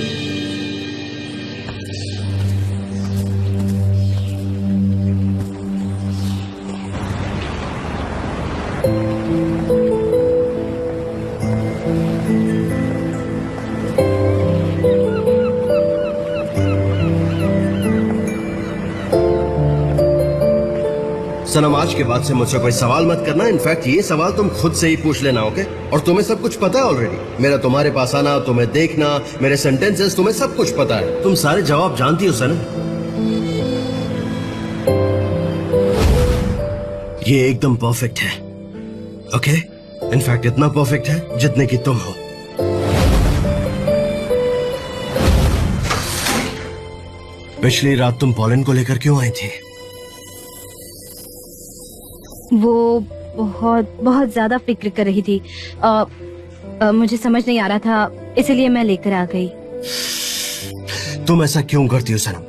सनम आज के बाद से मुझसे कोई सवाल मत करना। इनफैक्ट ये सवाल तुम खुद से ही पूछ लेना, ओके? और तुम्हें सब कुछ पता है ऑलरेडी। मेरा तुम्हारे पास आना, तुम्हें देखना, मेरे सेंटेंसेस, तुम्हें सब कुछ पता है। तुम सारे जवाब जानती हो सनम। ये एकदम परफेक्ट है, ओके? इनफैक्ट इतना परफेक्ट है जितने की तुम हो। पिछली रात तुम पॉलन को लेकर क्यों आई थी? वो बहुत बहुत ज्यादा फिक्र कर रही थी। मुझे समझ नहीं आ रहा था, इसलिए मैं लेकर आ गई। तुम ऐसा क्यों करती हो सनम?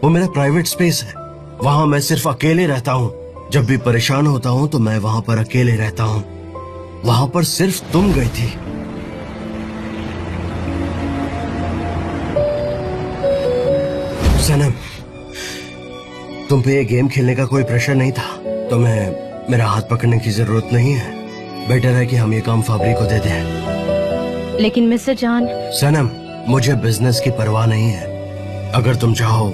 वो मेरा प्राइवेट स्पेस है, वहाँ मैं सिर्फ अकेले रहता हूँ। जब भी परेशान होता हूँ तो मैं वहाँ पर अकेले रहता हूँ। वहाँ पर सिर्फ तुम गई थी। सनम, तुम पे ये गेम खेलने का कोई प्रेशर नहीं था। तुम्हें मेरा हाथ पकड़ने की जरूरत नहीं है। बेटर है कि हम ये काम फाबरी को दे दें। लेकिन मिस्टर जान। सनम, मुझे बिजनेस की परवाह नहीं है। अगर तुम चाहो,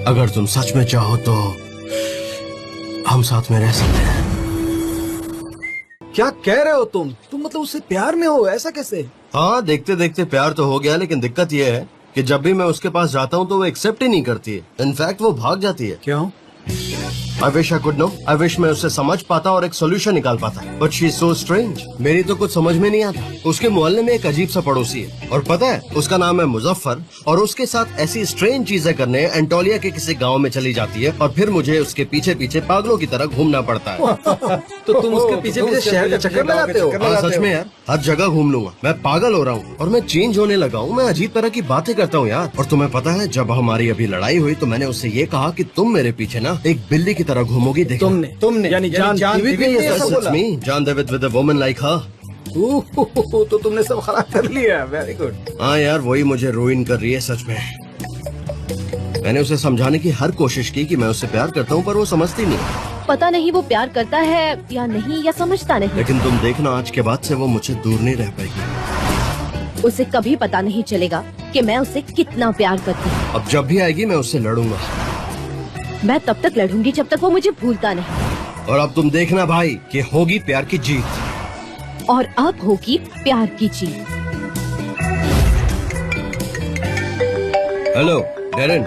अगर तुम सच में चाहो तो हम साथ में रह सकते हैं। क्या कह रहे हो तुम? तुम मतलब उससे प्यार में हो? ऐसा कैसे? हाँ, देखते देखते प्यार तो हो गया, लेकिन दिक्कत यह है कि जब भी मैं उसके पास जाता हूँ तो वो एक्सेप्ट ही नहीं करती है। इनफैक्ट वो भाग जाती है। क्यों? I wish I could know. I wish मैं उससे समझ पाता और एक सोल्यूशन निकाल पाता. But she is so strange. मेरी तो कुछ समझ में नहीं आता. उसके मोहल्ले में एक अजीब सा पड़ोसी है और पता है उसका नाम है मुजफ्फर और उसके साथ ऐसी स्ट्रेंज चीजें करने एंटोलिया के किसी गांव में चली जाती है और फिर मुझे उसके पीछे पीछे पागलों की तरह घूमना पड़ता है. तो तुम उसके पीछे पीछे शहर का चक्कर लगाते हो? हाँ सच में यार, हर जगह घूम लूंगा. मैं पागल हो रहा हूँ और मैं चेंज होने लगा हूँ. मैं अजीब तरह की बातें करता हूँ यार. और तुम्हें पता है जब हमारी अभी लड़ाई हुई तो मैंने उससे ये कहा कि तुम मेरे पीछे ना एक बिल्ली की तरह घूमोगी. देखो तुमने यानी जान देविद ने ये सब बोला? जान देविद विद अ वुमन लाइक हर. तो तुमने सब खराब कर लिया. Very good. हाँ यार, वही मुझे रुइन कर रही है सच में. मैंने उसे समझाने की हर कोशिश की कि मैं उससे प्यार करता हूँ पर वो समझती नहीं. पता नहीं वो प्यार करता है या नहीं या समझता नहीं. लेकिन तुम देखना आज के बाद से वो मुझसे दूर नहीं रह पाएगी. उसे कभी पता नहीं चलेगा कि मैं उससे कितना प्यार करती हूँ. अब जब भी आएगी मैं उससे लड़ूंगा. मैं तब तक लड़ूंगी जब तक वो मुझे भूलता नहीं. और अब तुम देखना भाई कि होगी प्यार की जीत. और अब होगी प्यार की जीत. Hello Deren.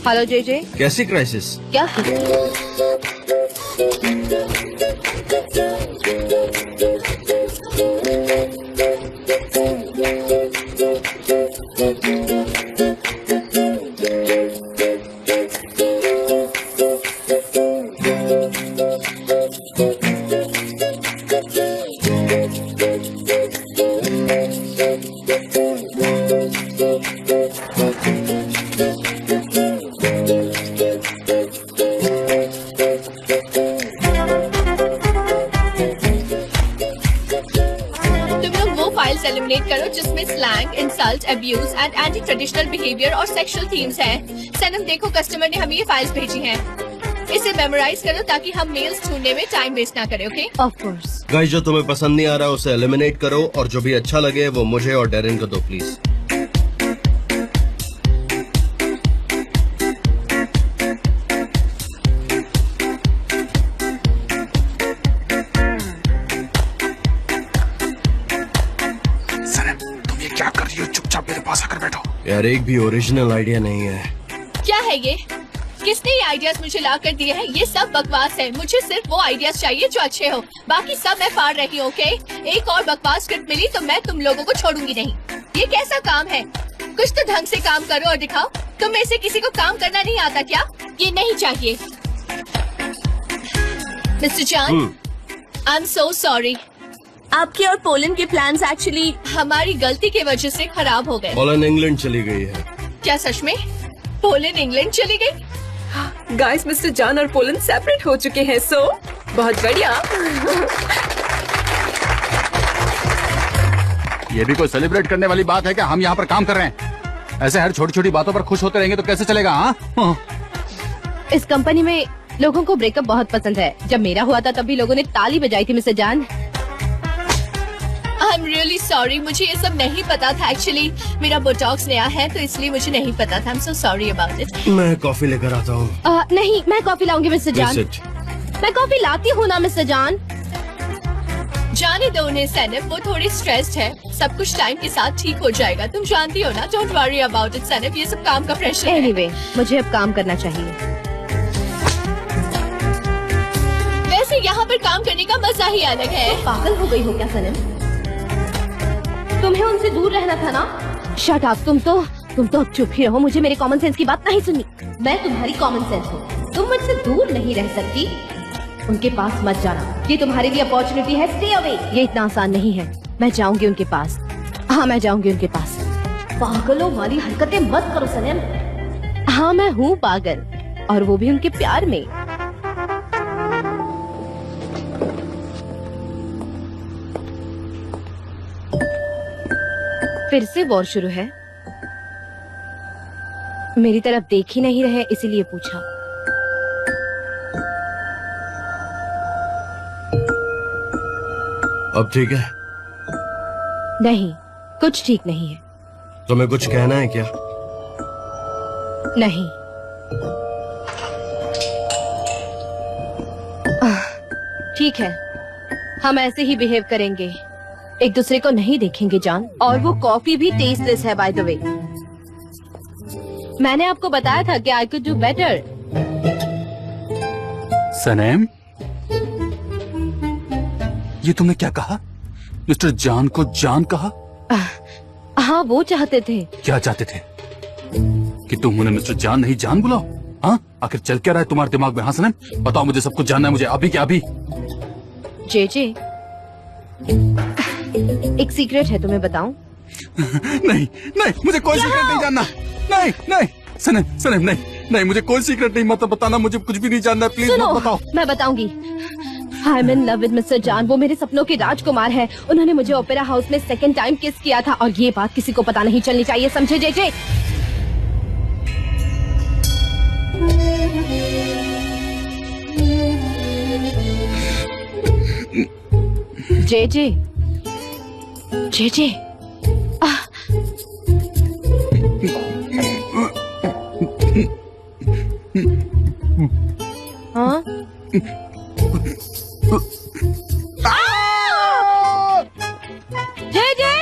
Hello JJ. कैसी क्राइसिस? क्या? करो जिसमें slang, insult, abuse and anti traditional behaviour और सेक्सुअल थीम्स हैं. सनम देखो, कस्टमर ने हमें ये फाइल्स भेजी हैं. इसे मेमोराइज करो ताकि हम मेल्स ढूंढने में टाइम वेस्ट ना करें. ओके? Of course. गाइस, जो तुम्हें पसंद नहीं आ रहा उसे एलिमिनेट करो और जो भी अच्छा लगे वो मुझे और डेरेन को दो प्लीज. यार एक भी ओरिजिनल आइडिया नहीं है. क्या है ये? किसने ये आइडियाज मुझे ला कर दिए हैं? ये सब बकवास है. मुझे सिर्फ वो आइडियाज चाहिए जो अच्छे हो. बाकी सब मैं फाड़ रही हूँ. ओके? एक और बकवास स्क्रिप्ट मिली तो मैं तुम लोगों को छोड़ूंगी नहीं. ये कैसा काम है? कुछ तो ढंग से काम करो और दिखाओ. तुम में से किसी को काम करना नहीं आता क्या? ये नहीं चाहिए. Mister John, I am so sorry. आपके और पोलैंड के प्लान्स एक्चुअली हमारी गलती की वजह से खराब हो गए. पोलैंड इंग्लैंड चली गई है. क्या सच में? पोलैंड इंग्लैंड चली गई? गाइस, मिस्टर जॉन और पोलैंड सेपरेट हो चुके हैं. सो बहुत बढ़िया. ये भी कोई सेलिब्रेट करने वाली बात है क्या? हम यहाँ पर काम कर रहे हैं. ऐसे हर छोटी छोटी बातों पर खुश होते रहेंगे तो कैसे चलेगा? हाँ, इस कंपनी में लोगों को ब्रेकअप बहुत पसंद है. जब मेरा हुआ था तब भी लोगों ने ताली बजाई थी. Mister John, I am really sorry. मुझे ये सब नहीं पता था. एक्चुअली मेरा बोटॉक्स नया है तो इसलिए मुझे नहीं पता था. आई am so sorry about it. मैं कॉफी लेकर आता हूँ. नहीं, मैं कॉफी लाऊंगी मिस्टर जॉन. मैं कॉफी लाती हूँ ना मिस्टर जॉन. जाने दो उन्हें सैनब, वो थोड़ी स्ट्रेस्ड है. सब कुछ टाइम के साथ ठीक हो जाएगा. तुम जानती हो ना. Don't worry about it Zainab. ये सब काम का प्रेशर है. एनीवे, मुझे अब काम करना चाहिए. वैसे यहाँ पर काम करने का मजा ही अलग है. पागल हो गई हो क्या सनम? तुम्हें उनसे दूर रहना था ना. Shut up. तुम तो चुप ही रहो. मुझे मेरे कॉमन सेंस की बात नहीं सुननी. मैं तुम्हारी कॉमन सेंस हूँ. तुम मुझसे दूर नहीं रह सकती. उनके पास मत जाना. ये तुम्हारे लिए अपॉर्चुनिटी है. Stay away. ये इतना आसान नहीं है. मैं जाऊंगी उनके पास. हाँ, मैं जाऊंगी उनके पास. पागलों वाली हरकतें मत करो सनम. हाँ, मैं हूँ पागल, और वो भी उनके प्यार में. फिर से वॉर शुरू है. मेरी तरफ देख ही नहीं रहे, इसीलिए पूछा. अब ठीक है? नहीं, कुछ ठीक नहीं है. तुम्हें कुछ कहना है क्या? नहीं. ठीक है, हम ऐसे ही बिहेव करेंगे. एक दूसरे को नहीं देखेंगे जान. और वो कॉफी भी टेस्टलेस है बाय द वे. मैंने आपको बताया था कि आई कुड डू बेटर. सनम, ये तुमने क्या कहा? मिस्टर जान को जान कहा? हाँ, वो चाहते थे। क्या चाहते थे? कि तुम उन्हें मिस्टर जान नहीं जान बुलाओ? हाँ, आखिर चल क्या रहा है तुम्हारे दिमाग में? हाँ सनम, बताओ, मुझे सब कुछ जानना है, मुझे अभी क्या अभी। जेजे, एक सीक्रेट है, तुम्हें बताऊं? नहीं नहीं, मुझे कोई सीक्रेट नहीं जानना। नहीं नहीं सनम, सनम नहीं नहीं, मुझे कोई सीक्रेट नहीं, मत बताना, मुझे कुछ भी नहीं जानना, प्लीज मत बताओ। मैं बताऊंगी। I am in love with mister जान। वो मेरे सपनों के राजकुमार है। उन्होंने मुझे ओपेरा हाउस में सेकंड टाइम किस किया था, और ये बात किसी को पता नहीं चलनी चाहिए, समझे जेजे? जेजे, जेजे, हाँ? जेजे,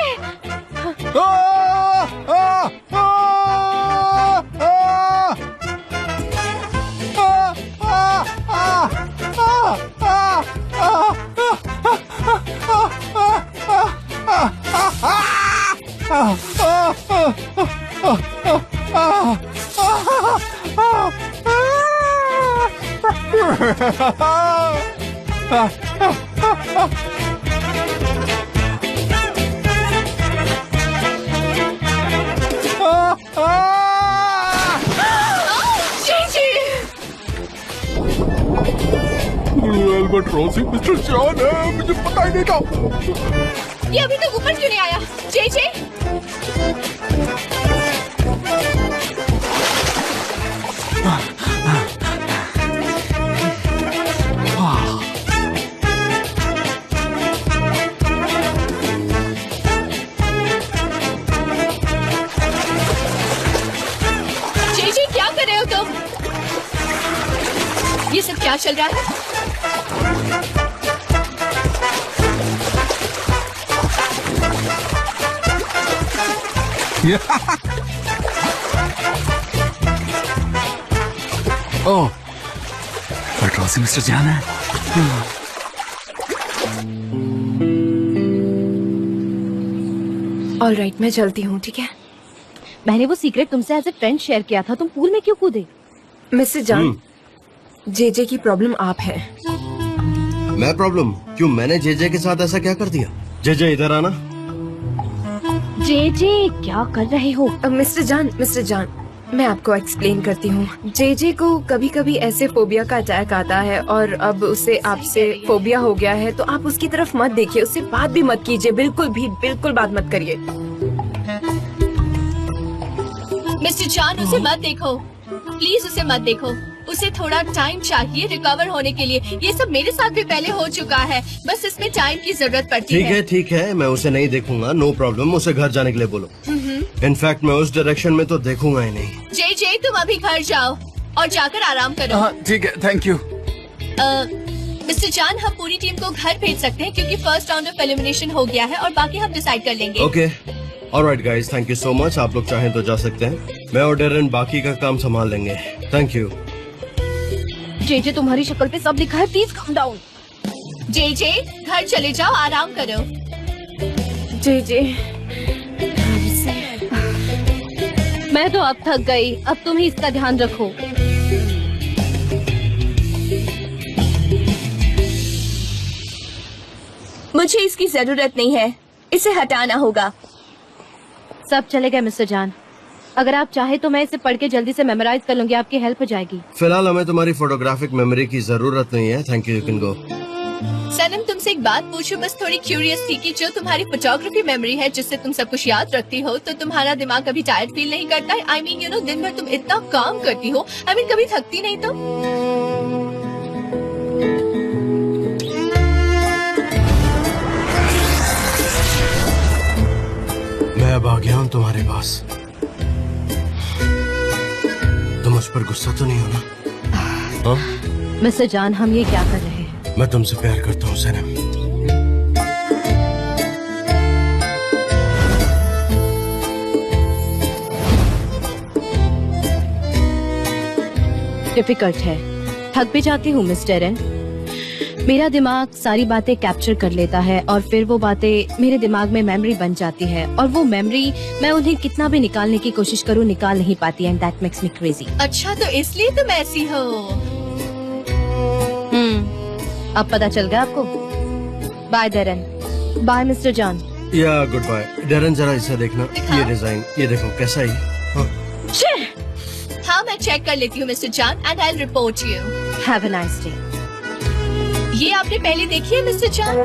एल्बाट्रॉस मिस्टर जॉन है, मुझे पता ही नहीं था। ये अभी तक ऊपर क्यों नहीं आया? जेजे, जेजे क्या कर रहे हो तुम? ये सब क्या चल रहा है? ओह, एल्बाट्रॉस मिस्टर जान है। ऑलराइट, मैं चलती हूँ, ठीक है? मैंने वो सीक्रेट तुमसे एज ए फ्रेंड शेयर किया था, तुम पूल में क्यों कूदे? मिस्टर जान, जेजे की प्रॉब्लम आप है। मैं प्रॉब्लम? क्यों, मैंने जेजे के साथ ऐसा क्या कर दिया? जेजे इधर आना। जेजे, क्या कर रहे हो? मिस्टर जान, मैं आपको एक्सप्लेन करती हूँ। जेजे को कभी कभी ऐसे फोबिया का अटैक आता है, और अब उसे आपसे फोबिया हो गया है, तो आप उसकी तरफ मत देखिए, उससे बात भी मत कीजिए, बिल्कुल बात मत करिए। मिस्टर जान, उसे मत देखो, प्लीज उसे मत देखो। उसे थोड़ा टाइम चाहिए रिकवर होने के लिए। ये सब मेरे साथ भी पहले हो चुका है, बस इसमें टाइम की जरूरत पड़ती है। ठीक है, मैं उसे नहीं देखूंगा, नो प्रॉब्लम। उसे घर जाने के लिए बोलो। इनफैक्ट मैं उस डायरेक्शन में तो देखूंगा ही नहीं। जे तुम अभी घर जाओ और जाकर आराम करो। हाँ ठीक है, थैंक यू। मिस्टर जान, हम पूरी टीम को घर भेज सकते हैं क्योंकि फर्स्ट राउंड ऑफ एलिमिनेशन हो गया है और बाकी हम डिसाइड कर लेंगे। Okay, alright guys, thank you so much. आप लोग चाहें तो जा सकते हैं, मैं और डेरन बाकी का काम संभाल लेंगे। Thank you. जेजे, तुम्हारी शक्ल पे सब लिखा है, प्लीज काम डाउन। जे घर चले जाओ, आराम करो। जे मैं तो अब थक गई, अब तुम ही इसका ध्यान रखो। मुझे इसकी जरूरत नहीं है, इसे हटाना होगा। सब चले गए मिस्टर जान। अगर आप चाहे तो मैं इसे पढ़ के जल्दी से मेमोराइज कर लूंगी, आपकी हेल्प हो जाएगी। फिलहाल हमें तुम्हारी फोटोग्राफिक मेमोरी की जरूरत नहीं है, थैंक यू कैन गो। सनम, तुमसे एक बात पूछूं, बस थोड़ी क्यूरियस थी कि जो तुम्हारी फोटोग्राफी मेमोरी है जिससे तुम सब कुछ याद रखती हो, तो तुम्हारा दिमाग कभी टायर्ड फील नहीं करता है? आई मीन, यू नो, दिन भर तुम इतना काम करती हो, आई मीन, कभी थकती नहीं तो? मैं अब आ गया हूँ तुम्हारे पास। तुम मुझ पर गुस्सा तो नहीं हो ना? हाँ? मिस्टर जान, हम ये क्या कर रहे हैं? मैं तुमसे प्यार करता हूँ सनम। डिफिकल्ट है, थक भी जाती हूँ मिस्टर एन। मेरा दिमाग सारी बातें कैप्चर कर लेता है और फिर वो बातें मेरे दिमाग में मेमोरी बन जाती है और वो मेमोरी मैं उन्हें कितना भी निकालने की कोशिश करूँ निकाल नहीं पाती and that makes me crazy. अच्छा तो इसलिए तुम ऐसी हो। अब पता चल गया आपको। Bye Darren. Bye mister John. या गुड बाय डेरन, जरा इसे देखना, ये डिजाइन, ये देखो कैसा है। हाँ मैं चेक कर लेती हूँ mister John and I will report you. Have a nice day. ये आपने पहले देखी है मिस्टर जॉन?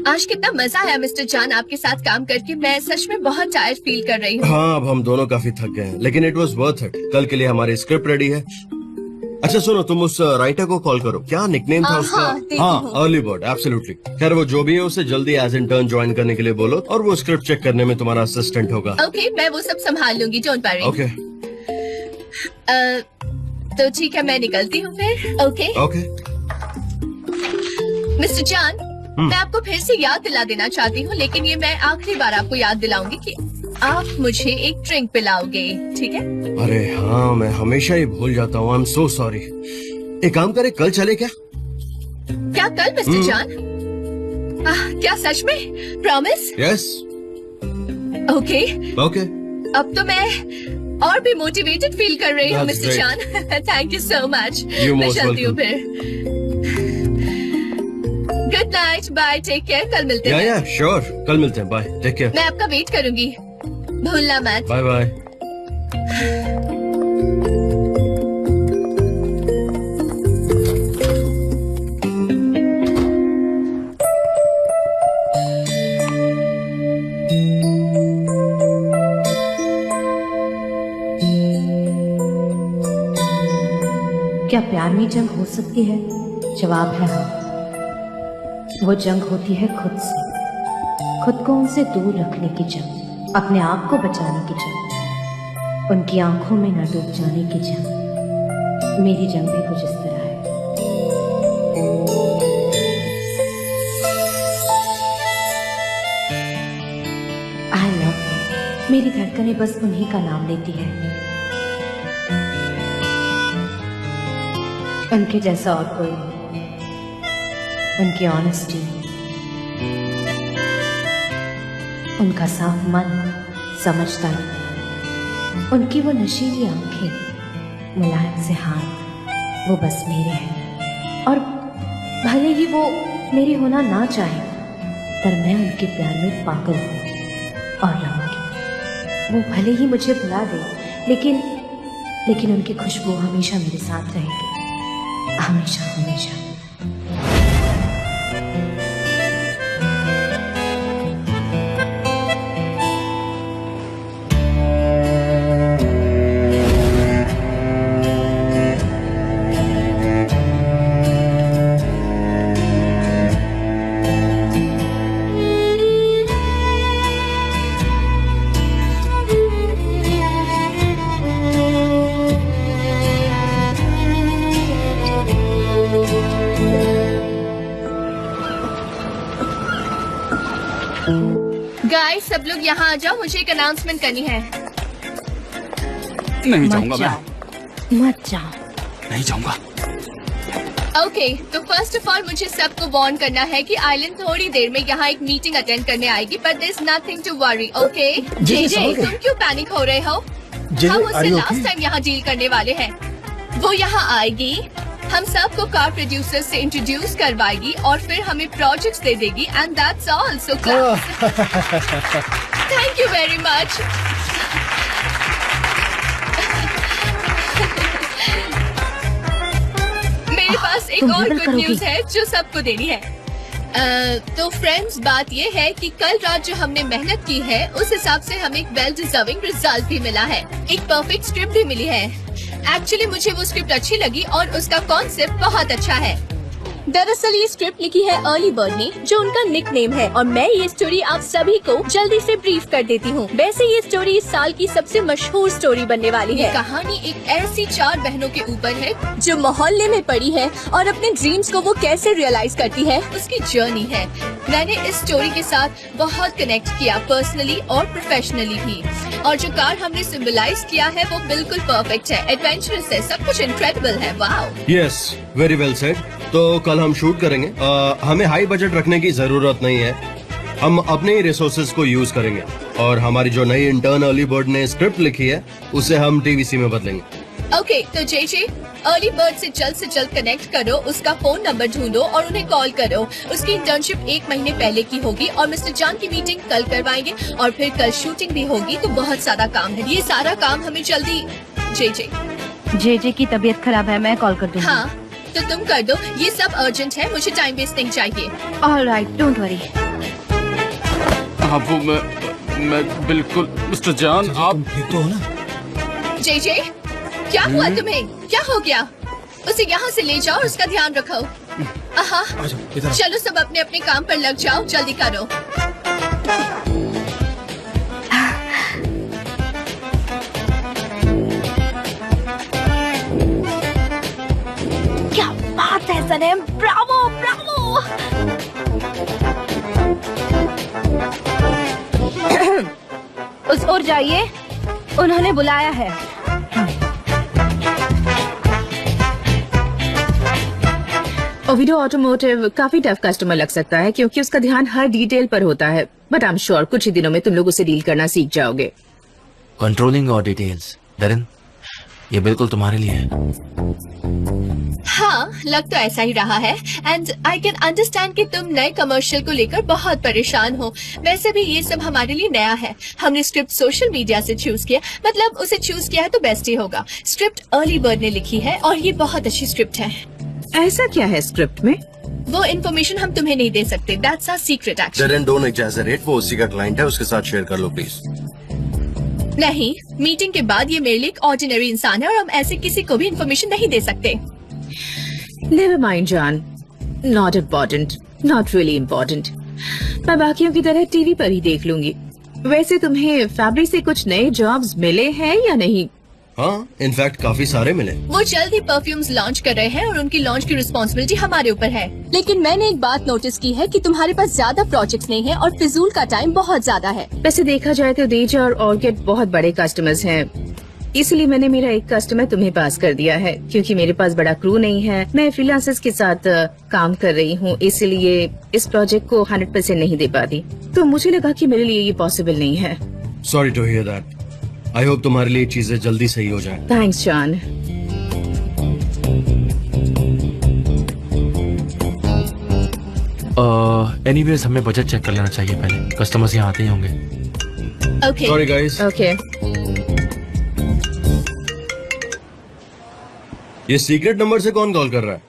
आज कितना मजा आया मिस्टर जॉन आपके साथ काम करके। मैं सच में बहुत टायर्ड फील कर रही हूँ। हाँ अब हम दोनों काफी थक गए हैं, लेकिन इट वाज वर्थ इट। कल के लिए हमारी स्क्रिप्ट रेडी है। अच्छा सुनो, तुम उस राइटर को कॉल करो। क्या निकनेम था उसका? हाँ अर्ली बर्ड, एब्सोल्युटली। खैर वो जो भी है उसे जल्दी एज इंटर्न ज्वाइन करने के लिए बोलो और वो स्क्रिप्ट चेक करने में तुम्हारा असिस्टेंट होगा। ओके मैं वो सब संभाल लूंगी, डोंट वरी। ओके तो ठीक है मैं निकलती हूँ फिर। Okay okay. मिस्टर जॉन मैं आपको फिर से याद दिला देना चाहती हूँ, लेकिन ये मैं आखिरी बार आपको याद दिलाऊंगी कि आप मुझे एक ड्रिंक पिलाओगे, ठीक है? अरे हाँ मैं हमेशा ही भूल जाता हूँ, आई एम सो सॉरी। एक काम करे, कल चले क्या? क्या कल मिस्टर जॉन? क्या सच में? प्रॉमिस? यस। Okay okay. अब तो मैं और भी मोटिवेटेड फील कर रही हूँ That's mister great. John. Thank you so much. You're मैं most चलती हूँ welcome. फिर। Good night, bye, take care. कल मिलते हैं। या श्योर, कल मिलते हैं। Bye, take care. मैं आपका वेट करूंगी, भूलना मत। Bye bye. क्या प्यार में जंग हो सकती है? जवाब है हाँ। वो जंग होती है खुद से, खुद को उनसे दूर रखने की जंग, अपने आप को बचाने की जंग, उनकी आंखों में न डूब जाने की जंग। मेरी जंग भी कुछ इस तरह है। I love you. मेरी धड़कनें बस उन्हीं का नाम लेती है, उनके जैसा और कोई नहीं। उनकी ऑनेस्टी, उनका साफ मन, समझदारी, उनकी वो नशीली आंखें, मुलायम से हाथ, वो बस मेरे हैं। और भले ही वो मेरी होना ना चाहे, पर मैं उनके प्यार में पागल हूँ और रहूंगी। वो भले ही मुझे भुला दे, लेकिन उनकी खुशबू हमेशा मेरे साथ रहेगी, हमेशा हमेशा। गाइस सब लोग यहाँ आ जाओ, मुझे एक अनाउंसमेंट करनी है। नहीं जाऊंगा मैं, मत जाओ। नहीं जाऊंगा। ओके तो फर्स्ट ऑफ ऑल मुझे सबको वार्न करना है कि आइलैंड थोड़ी देर में यहाँ एक मीटिंग अटेंड करने आएगी, but there is nothing to worry. Okay JJ तुम क्यों पैनिक हो रहे हो? हम उससे लास्ट टाइम यहाँ डील करने वाले हैं। वो यहाँ आएगी, हम सबको कार प्रोड्यूसर से इंट्रोड्यूस करवाएगी और फिर हमें प्रोजेक्ट्स दे देगी and that's all. So thank you very much. मेरे पास एक और गुड न्यूज है जो सबको देनी है। तो फ्रेंड्स बात ये है कि कल रात जो हमने मेहनत की है उस हिसाब से हमें एक वेल डिजर्विंग रिजल्ट भी मिला है, एक परफेक्ट स्क्रिप्ट भी मिली है। एक्चुअली मुझे वो स्क्रिप्ट अच्छी लगी और उसका कॉन्सेप्ट बहुत अच्छा है। दरअसल ये स्क्रिप्ट लिखी है अर्ली बर्ड ने, जो उनका निक नेम है, और मैं ये स्टोरी आप सभी को जल्दी से ब्रीफ कर देती हूँ। वैसे ये स्टोरी इस साल की सबसे मशहूर स्टोरी बनने वाली है। कहानी एक ऐसी 4 बहनों के ऊपर है जो मोहल्ले में पड़ी है और अपने ड्रीम्स को वो कैसे रियलाइज करती है, उसकी जर्नी है। मैंने इस स्टोरी के साथ बहुत कनेक्ट किया, पर्सनली और प्रोफेशनली भी, और जो कार हमने सिंबलाइज किया है वो बिल्कुल परफेक्ट है, एडवेंचरस है, सब कुछ इनक्रेडिबल है। Wow. Yes, very well said. तो कल हम शूट करेंगे। हमें हाई बजट रखने की जरूरत नहीं है, हम अपने ही रिसोर्सेज को यूज करेंगे, और हमारी जो नई इंटर्न अर्ली बर्ड ने स्क्रिप्ट लिखी है उसे हम टीवीसी में बदलेंगे। ओके, तो जे अर्ली बर्ड से जल्द कनेक्ट करो, उसका फोन नंबर ढूंढो और उन्हें कॉल करो। उसकी इंटर्नशिप 1 महीने पहले की होगी और मिस्टर जान की मीटिंग कल करवाएंगे, और फिर कल शूटिंग भी होगी, तो बहुत सारा काम है। ये सारा काम हमें जल्दी। जे की तबीयत खराब है, मैं कॉल कर दूंगी। हाँ, तो तुम कर दो, ये सब अर्जेंट है, मुझे टाइम वेस्ट नहीं चाहिए। Alright, don't worry. हाँ, वो मैं बिल्कुल। मिस्टर जान, आप ठीक तो हो ना? जे क्या हुआ तुम्हें? क्या हो गया? उसे यहाँ से ले जाओ और उसका ध्यान रखो। चलो सब अपने अपने काम पर लग जाओ, जल्दी करो। क्या बात है सनम, ब्रावो ब्रावो। उस ओर जाइए, उन्होंने बुलाया है। ओविडो ऑटोमोटिव काफी टफ कस्टमर लग सकता है, क्योंकि उसका ध्यान हर डिटेल पर होता है, बट आई एम श्योर कुछ ही दिनों में तुम लोग उसे डील करना सीख जाओगे। कंट्रोलिंग और डिटेल्स, दरिन, ये बिल्कुल तुम्हारे लिए है। हाँ, लग तो ऐसा ही रहा है, एंड आई कैन अंडरस्टैंड कि तुम नए कमर्शियल को लेकर बहुत परेशान हो। वैसे भी ये सब हमारे लिए नया है। हमने स्क्रिप्ट सोशल मीडिया से चूज किया, मतलब उसे चूज किया है तो बेस्ट ही होगा। स्क्रिप्ट अर्ली बर्ड ने लिखी है और ये बहुत अच्छी स्क्रिप्ट है। ऐसा क्या है स्क्रिप्ट में? वो इन्फॉर्मेशन हम तुम्हें नहीं दे सकते, that's our secret actually. Deren, don't exaggerate, वो उसी का क्लाइंट है, उसके साथ शेयर कर लो प्लीज। नहीं, मीटिंग के बाद ये मेरे लिए एक ऑर्डिनरी इंसान है और हम ऐसे किसी को भी इन्फॉर्मेशन नहीं दे सकते। नेवर माइंड जान, not important, not really important. मैं बाकियों की तरह टीवी पर ही देख लूंगी। वैसे तुम्हें फैब्रिक से कुछ नए जॉब्स मिले हैं या नहीं? हाँ, इनफैक्ट काफी सारे मिले। वो जल्द ही परफ्यूम्स लॉन्च कर रहे हैं और उनकी लॉन्च की रिस्पॉन्सिबिलिटी हमारे ऊपर है। लेकिन मैंने एक बात नोटिस की है कि तुम्हारे पास ज्यादा प्रोजेक्ट्स नहीं है और फिजूल का टाइम बहुत ज्यादा है। वैसे देखा जाए तो डीजे और ऑर्किड बहुत बड़े कस्टमर्स हैं, इसलिए मैंने मेरा एक कस्टमर तुम्हें पास कर दिया है। क्योंकि मेरे पास बड़ा क्रू नहीं है, मैं फ्रीलांसर्स के साथ काम कर रही हूँ, इसलिए इस प्रोजेक्ट को 100% नहीं दे पाती। तो मुझे लगा कि मेरे लिए ये पॉसिबल नहीं है। Sorry to hear that. I hope तुम्हारे लिए चीजें जल्दी सही हो जाए। Thanks John. एनीवेज हमें बजट चेक कर लेना चाहिए पहले, कस्टमर्स यहाँ आते ही होंगे। ओके। Sorry guys. ओके। ये सीक्रेट नंबर से कौन कॉल कर रहा है?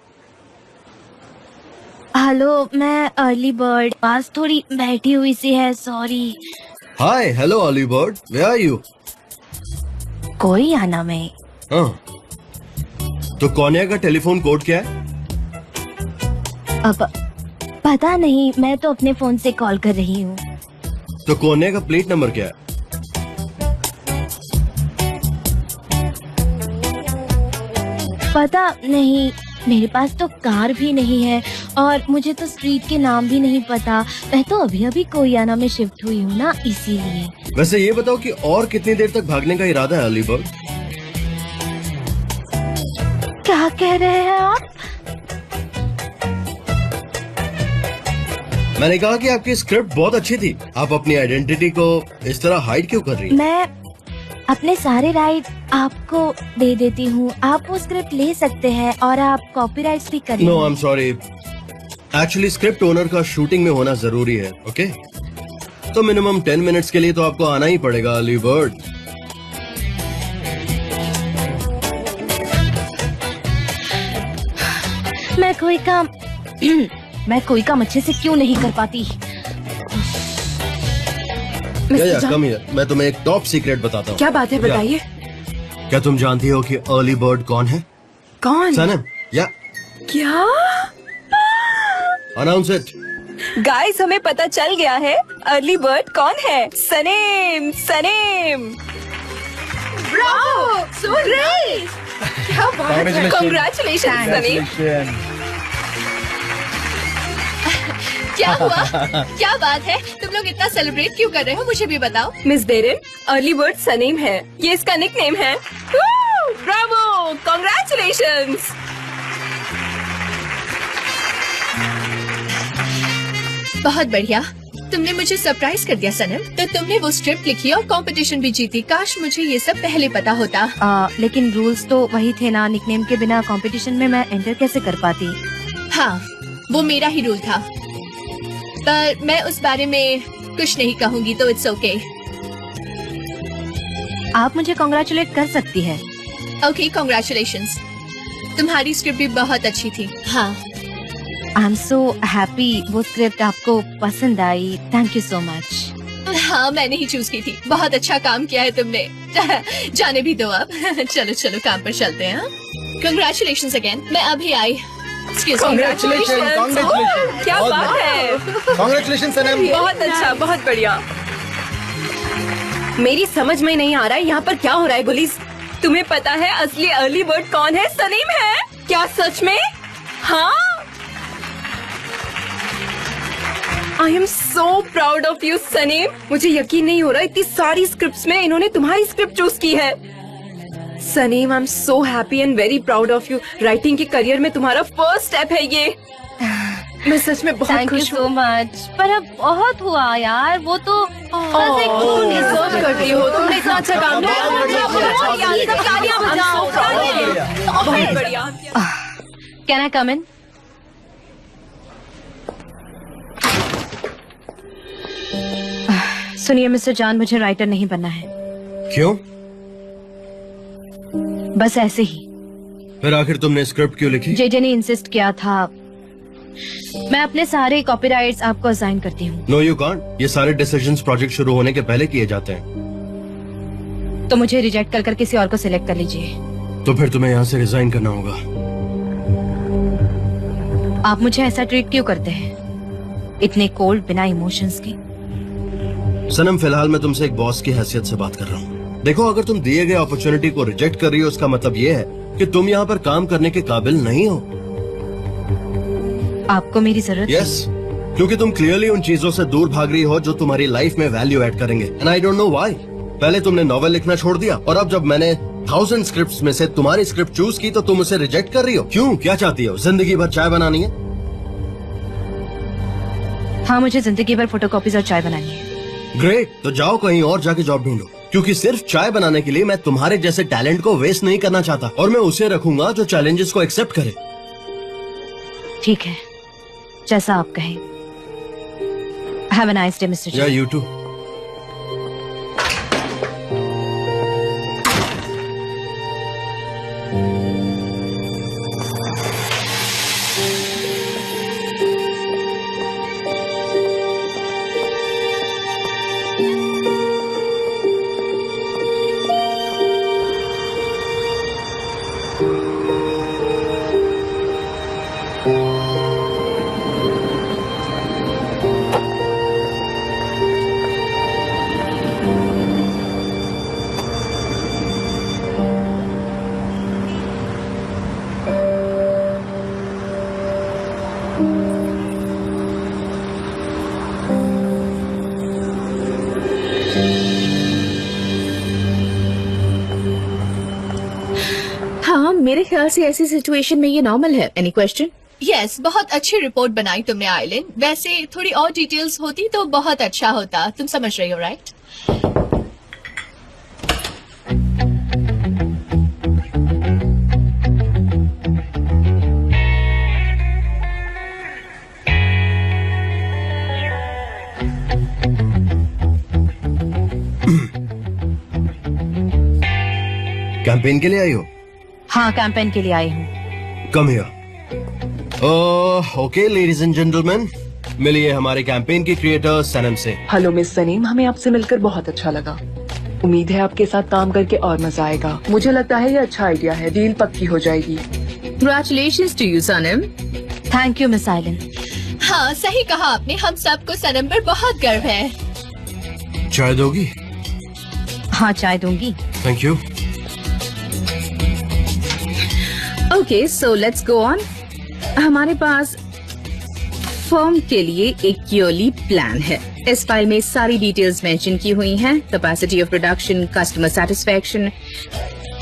हेलो, मैं अर्ली बर्ड, पास थोड़ी बैठी हुई सी है, sorry. Hi, hello early bird, where are you? कोई आना में। हाँ, तो कौनिया का टेलीफोन कोड क्या है? अब पता नहीं, मैं तो अपने फोन से कॉल कर रही हूँ। तो कौनिया का प्लेट नंबर क्या है? पता नहीं, मेरे पास तो कार भी नहीं है और मुझे तो स्ट्रीट के नाम भी नहीं पता। मैं तो अभी अभी कोयना में शिफ्ट हुई हूँ ना, इसीलिए। वैसे ये बताओ कि और कितनी देर तक भागने का इरादा है अर्ली बर्ड? क्या कह रहे हैं आप? मैंने कहा कि आपकी स्क्रिप्ट बहुत अच्छी थी, आप अपनी आइडेंटिटी को इस तरह हाइड क्यों कर रही हैं? मैं अपने सारे राइट आपको दे देती हूँ, आप वो स्क्रिप्ट ले सकते हैं और आप कॉपीराइट्स भी कर no, I am sorry, actually script owner का शूटिंग में होना जरूरी है, ओके? तो मिनिमम 10 मिनट्स के लिए तो आपको आना ही पड़ेगा अर्ली बर्ड। मैं कोई काम अच्छे से क्यों नहीं कर पाती? या कम हियर, मैं तुम्हें एक टॉप सीक्रेट बताता हूँ। क्या बात है, बताइए। क्या तुम जानती हो कि अर्ली बर्ड कौन है? कौन? सनम। या क्या? Announce it. गाइस, हमें पता चल गया है अर्ली बर्ड कौन है। Sanem, Sanem. Bravo, so great. क्या बात है। Congratulations, सनेम। क्या हुआ? क्या बात है? तुम लोग इतना सेलिब्रेट क्यों कर रहे हो? मुझे भी बताओ। मिस डेरिन, अर्ली बर्ड सनेम है, ये इसका निकनेम है। Bravo, congratulations. बहुत बढ़िया, तुमने मुझे सरप्राइज कर दिया सनम। तो तुमने वो स्क्रिप्ट लिखी और कंपटीशन भी जीती। काश मुझे ये सब पहले पता होता। लेकिन रूल्स तो वही थे ना, निकनेम के बिना कंपटीशन में मैं एंटर कैसे कर पाती। हाँ, वो मेरा ही रूल था, पर मैं उस बारे में कुछ नहीं कहूँगी, तो इट्स ओके। आप मुझे कांग्रेचुलेट कर सकती है। Okay, congratulations. तुम्हारी स्क्रिप्ट भी बहुत अच्छी थी। हाँ, आई एम सो हैप्पी वो स्क्रिप्ट आपको पसंद आई। Thank you so much. हाँ, मैंने ही चूज की थी। बहुत अच्छा काम किया है तुमने। जाने भी दो अब। चलो चलो, काम पर चलते हैं। Congratulations again. मैं अभी आई। Congratulations. क्या बात है। Congratulations, सनम। बहुत अच्छा, बहुत बढ़िया। मेरी समझ में नहीं आ रहा है यहाँ पर क्या हो रहा है। गुलीस, तुम्हें पता है असली अर्ली बर्ड कौन है? सलीम है। क्या सच में? हाँ, I am so proud of you Sanem. मुझे यकीन नहीं हो रहा, इतनी सारी स्क्रिप्ट्स में इन्होंने तुम्हारी स्क्रिप्ट चूज की है। Sanem, I am so happy and very proud of you. Writing के करियर में तुम्हारा फर्स्ट स्टेप है ये। मैं सच में बहुत थैंक यू खुश सो हूँ। मच। पर अब बहुत हुआ यार, वो तो बस एक डिजर्व करती हो, तुमने इतना अच्छा काम किया। बहुत बढ़िया। कैन आई कम इन? सुनिए मिस्टर जान, मुझे राइटर नहीं बनना है। क्यों? बस ऐसे ही। फिर आखिर तुमने स्क्रिप्ट क्यों लिखी? जेजे ने इंसिस्ट किया था। मैं अपने सारे कॉपीराइट्स आपको असाइन करती हूँ। No you can't. ये सारे डिसीजंस प्रोजेक्ट शुरू होने के पहले किए जाते हैं। तो मुझे रिजेक्ट कर किसी और को सिलेक्ट कर लीजिए। तो फिर तुम्हें यहाँ से रिजाइन करना होगा। आप मुझे ऐसा ट्रीट क्यों करते हैं, इतने कोल्ड, बिना इमोशंस के? सनम, फिलहाल मैं तुमसे एक बॉस की हैसियत से बात कर रहा हूँ। देखो, अगर तुम दिए गए अपॉर्चुनिटी को रिजेक्ट कर रही हो, उसका मतलब ये है कि तुम यहाँ पर काम करने के काबिल नहीं हो। आपको मेरी जरूरत है? यस, क्योंकि तुम क्लियरली उन चीजों से दूर भाग रही हो जो तुम्हारी लाइफ में वैल्यू ऐड करेंगे। And I don't know why. पहले तुमने नॉवेल लिखना छोड़ दिया, और अब जब मैंने 1000 स्क्रिप्ट्स में से तुम्हारी स्क्रिप्ट चूज की तो तुम उसे रिजेक्ट कर रही हो। क्यों? क्या चाहती हो? जिंदगी भर चाय बनानी है? हाँ, मुझे जिंदगी भर फोटोकॉपीज और चाय बनानी है। ग्रेट, तो जाओ कहीं और जाके जॉब ढूंढो, क्योंकि सिर्फ चाय बनाने के लिए मैं तुम्हारे जैसे टैलेंट को वेस्ट नहीं करना चाहता, और मैं उसे रखूंगा जो चैलेंजेस को एक्सेप्ट करे। ठीक है, जैसा आप कहें। Have a nice day mister या यू टू। हाँ, मेरे ख्याल से ऐसी सिचुएशन में ये नॉर्मल है। Any question? यस, बहुत अच्छी रिपोर्ट बनाई तुमने आइलिन। वैसे थोड़ी और डिटेल्स होती तो बहुत अच्छा होता। तुम समझ रही हो, राइट? कैंपेन के लिए आई हो? हाँ, कैंपेन के लिए आई हूँ। Come here. Okay ladies and gentleman, मिलिए हमारे कैंपेन की क्रिएटर सनम से। हेलो मिस सनीम, हमें आपसे मिलकर बहुत अच्छा लगा। उम्मीद है आपके साथ काम करके और मजा आएगा। मुझे लगता है ये अच्छा आइडिया है, डील पक्की हो जाएगी। Congratulations to you, Sanam. Thank you miss Aylin. हाँ, हाँ, सही कहा आपने। हम सबको सनम पर बहुत गर्व है। चाय दोगी? हाँ, चाय दूंगी। Thank you. Okay, so let's go on. हमारे पास फर्म के लिए एक ईयरली प्लान है। इस फाइल में सारी डिटेल्स मेंशन की हुई हैं। Capacity of production, customer satisfaction,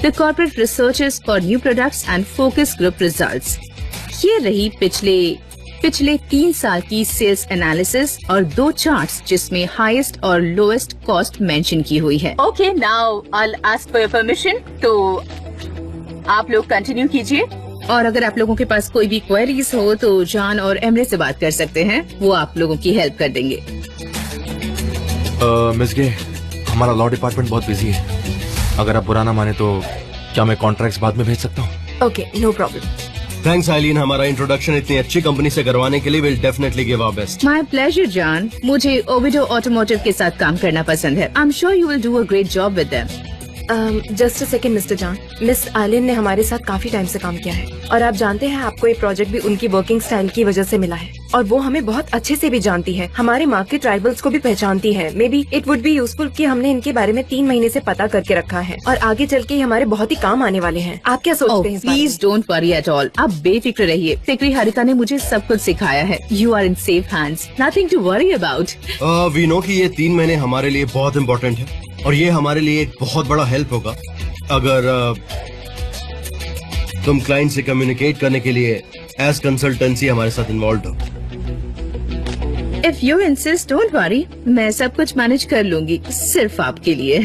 the corporate researches for new products and focus group results. ये रही पिछले 3 साल की सेल्स एनालिसिस और 2 चार्ट्स जिसमें हाईएस्ट और लोएस्ट कॉस्ट मेंशन की हुई है। Okay, now I will ask for your permission. तो आप लोग कंटिन्यू कीजिए, और अगर आप लोगों के पास कोई भी क्वेरीज हो तो जॉन और एमरे से बात कर सकते हैं। वो आप लोगों की हेल्प कर देंगे। मिस गे, हमारा लॉ डिपार्टमेंट बहुत बिजी है। अगर आप बुरा ना माने तो क्या मैं कॉन्ट्रैक्ट्स बाद में भेज सकता हूँ? Okay, no problem. Thanks Aylin, हमारा इंट्रोडक्शन इतनी अच्छी कंपनी से करवाने के लिए। Will definitely give our best. My pleasure John. मुझे ओविडो ऑटोमोटिव के साथ काम करना पसंद है। I am sure you will do a great job with them. Just a second mister John, miss Aylin ने हमारे साथ काफी टाइम से काम किया है और आप जानते हैं आपको ये प्रोजेक्ट भी उनकी वर्किंग स्टाइल की वजह से मिला है और वो हमें बहुत अच्छे से भी जानती है। हमारे मार्केट राइवल्स को भी पहचानती है। May be it would be useful कि हमने इनके बारे में 3 महीने से पता करके रखा है और आगे चल के हमारे बहुत ही काम आने वाले हैं। आप क्या सोचते हैं? Please don't worry at all. आप बेफिक्र रहिए। सिकरी हरिका ने मुझे सब कुछ सिखाया है। You are in safe hands, nothing to worry about. We know कि ये 3 महीने हमारे लिए बहुत इम्पोर्टेंट है और ये हमारे लिए एक बहुत बड़ा हेल्प होगा अगर तुम क्लाइंट से कम्युनिकेट करने के लिए एज कंसल्टेंसी हमारे साथ इन्वॉल्व हो। If you insist, don't worry, मैं सब कुछ मैनेज कर लूंगी सिर्फ आपके लिए।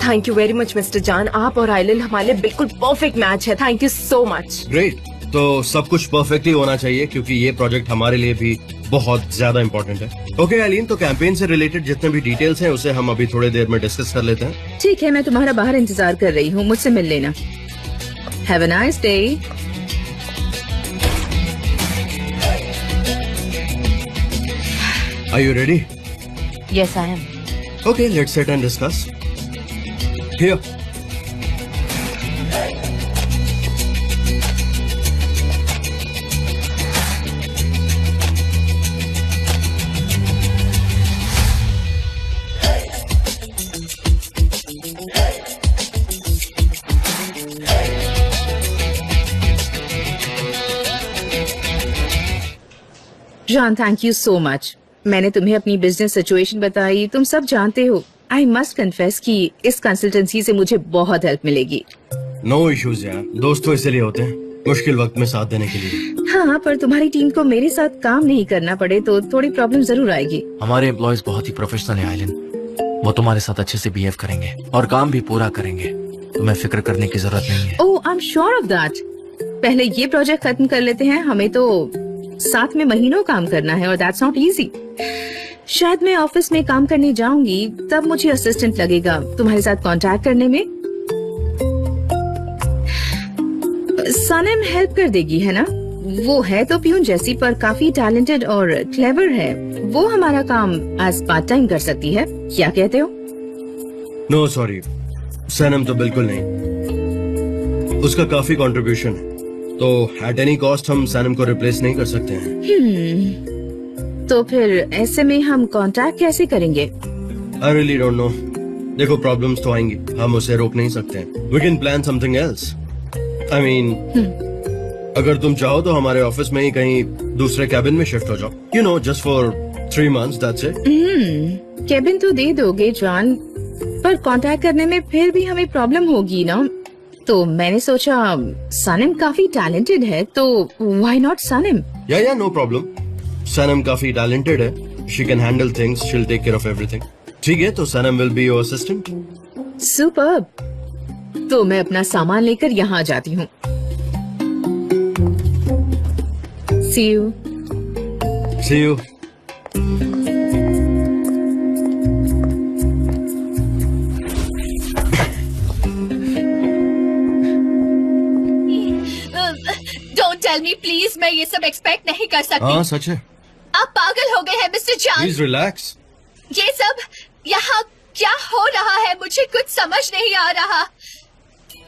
Thank you very much mister John. आप और आइलिन हमारे लिए बिल्कुल परफेक्ट मैच है। Thank you so much. Great, तो सब कुछ परफेक्ट ही होना चाहिए क्योंकि ये प्रोजेक्ट हमारे लिए भी बहुत ज्यादा इम्पोर्टेंट है। ओके आइलीन, तो कैंपेन से रिलेटेड जितने भी डिटेल्स हैं उसे हम अभी थोड़ी देर में डिस्कस कर लेते हैं। ठीक है, मैं तुम्हारा बाहर इंतजार कर रही हूँ। मुझसे मिल लेना। Have a nice day. Are you ready? Yes, I am. Okay, let's sit and discuss. Here. John, thank you so much. मैंने तुम्हें अपनी बिजनेस सिचुएशन बताई, तुम सब जानते हो। आई मस्ट कन्फेस कि इस कंसल्टेंसी से मुझे बहुत हेल्प मिलेगी। नो इश्यूज यार, दोस्त तो इसलिए होते हैं मुश्किल वक्त में साथ देने के लिए। हाँ, पर तुम्हारी टीम को मेरे साथ काम नहीं करना पड़े तो थोड़ी प्रॉब्लम जरूर आएगी। हमारे एम्प्लॉयज बहुत ही प्रोफेशनल है आइलिन। वो तुम्हारे साथ अच्छे से बिहेव करेंगे और काम भी पूरा करेंगे। तुम्हें फिक्र करने की जरूरत नहीं है। Oh, I am sure of that. पहले ये प्रोजेक्ट खत्म कर लेते हैं। हमें तो साथ में महीनों काम करना है और दैट्स नॉट इजी। शायद मैं ऑफिस में काम करने जाऊंगी, तब मुझे असिस्टेंट लगेगा तुम्हारे साथ कांटेक्ट करने में। सनम हेल्प कर देगी, है ना? वो है तो प्यून जैसी पर काफी टैलेंटेड और क्लेवर है। वो हमारा काम एज पार्ट टाइम कर सकती है। क्या कहते हो? नो सॉरी, सनम तो बिल्कुल नहीं। उसका काफी कंट्रीब्यूशन है, तो एट एनी कॉस्ट हम सनम को रिप्लेस नहीं कर सकते हैं। तो फिर ऐसे में हम कांटेक्ट कैसे करेंगे? I really don't know. देखो, प्रॉब्लम्स तो आएंगी, हम उसे रोक नहीं सकते हैं। We can plan something else. I mean, अगर तुम चाहो तो हमारे ऑफिस में ही कहीं दूसरे कैबिन में शिफ्ट हो जाओ। You know, just for 3 months, that's it. Cabin तो दे दोगे जॉन, पर कांटेक्ट करने में फिर भी हमें प्रॉब्लम होगी ना। तो मैंने सोचा सनम काफी टैलेंटेड है, तो व्हाई नॉट सनम? या नो प्रॉब्लम। सनम काफी टैलेंटेड है, she can handle things, she will take care of everything. ठीक है, तो Sanam will be your assistant. Superb. तो मैं अपना सामान लेकर यहाँ जाती हूँ। See you. See you. Don't tell me please, मैं ये सब एक्सपेक्ट नहीं कर सकती। हाँ, सच है। आप पागल हो गए हैं मिस्टर जॉन। Please relax. ये सब यहाँ क्या हो रहा है? मुझे कुछ समझ नहीं आ रहा।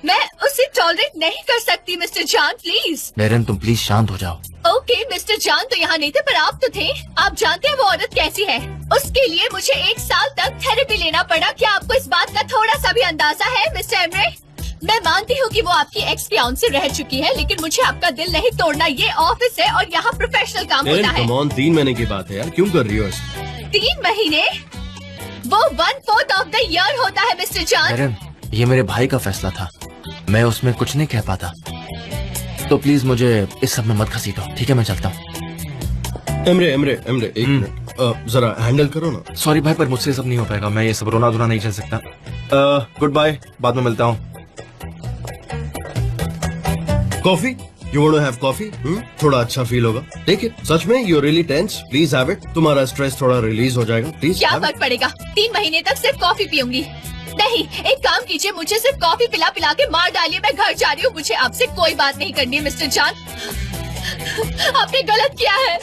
मैं उसे टॉलरेट नहीं कर सकती मिस्टर जॉन, प्लीज। बेरन, तुम प्लीज शांत हो जाओ। ओके मिस्टर जान तो यहाँ नहीं थे पर आप तो थे। आप जानते हैं वो औरत कैसी है। उसके लिए मुझे 1 साल तक थेरेपी लेना पड़ा। क्या आपको इस बात का थोड़ा सा भी अंदाजा है मिस्टर एमरे? मैं मानती हूँ कि वो आपकी एक्स फियांसे रह चुकी है, लेकिन मुझे आपका दिल नहीं तोड़ना। ये ऑफिस है और यहाँ प्रोफेशनल काम होता है। कम ऑन, 3 महीने की बात है यार, क्यों कर रही हो ऐसे? 3 महीने? वो 1/4 ऑफ द ईयर होता है मिस्टर जान। एरन, ये मेरे भाई का फैसला था, मैं उसमें कुछ नहीं कह पाता। तो प्लीज मुझे इस सब में मत घसीटो, ठीक है? मैं चलता हूँ। एमरे एक मिनट, जरा हैंडल करो ना। सॉरी भाई, पर मुझसे सब नहीं हो पाएगा। मैं ये सब रोना धोना नहीं चल सकता। गुड बाय, बाद में मिलता हूँ। Coffee? You want to have coffee? थोड़ा अच्छा फील होगा। Take it. सच में you really tense, please have it. तुम्हारा स्ट्रेस थोड़ा रिलीज हो जाएगा, प्लीज। क्या फर्क पड़ेगा? 3 महीने तक सिर्फ कॉफी पीऊंगी। नहीं, एक काम कीजिए, मुझे सिर्फ कॉफी पिला पिला के मार डालिए। मैं घर जा रही हूँ, मुझे आपसे कोई बात नहीं करनी है मिस्टर जान। आपने गलत किया है।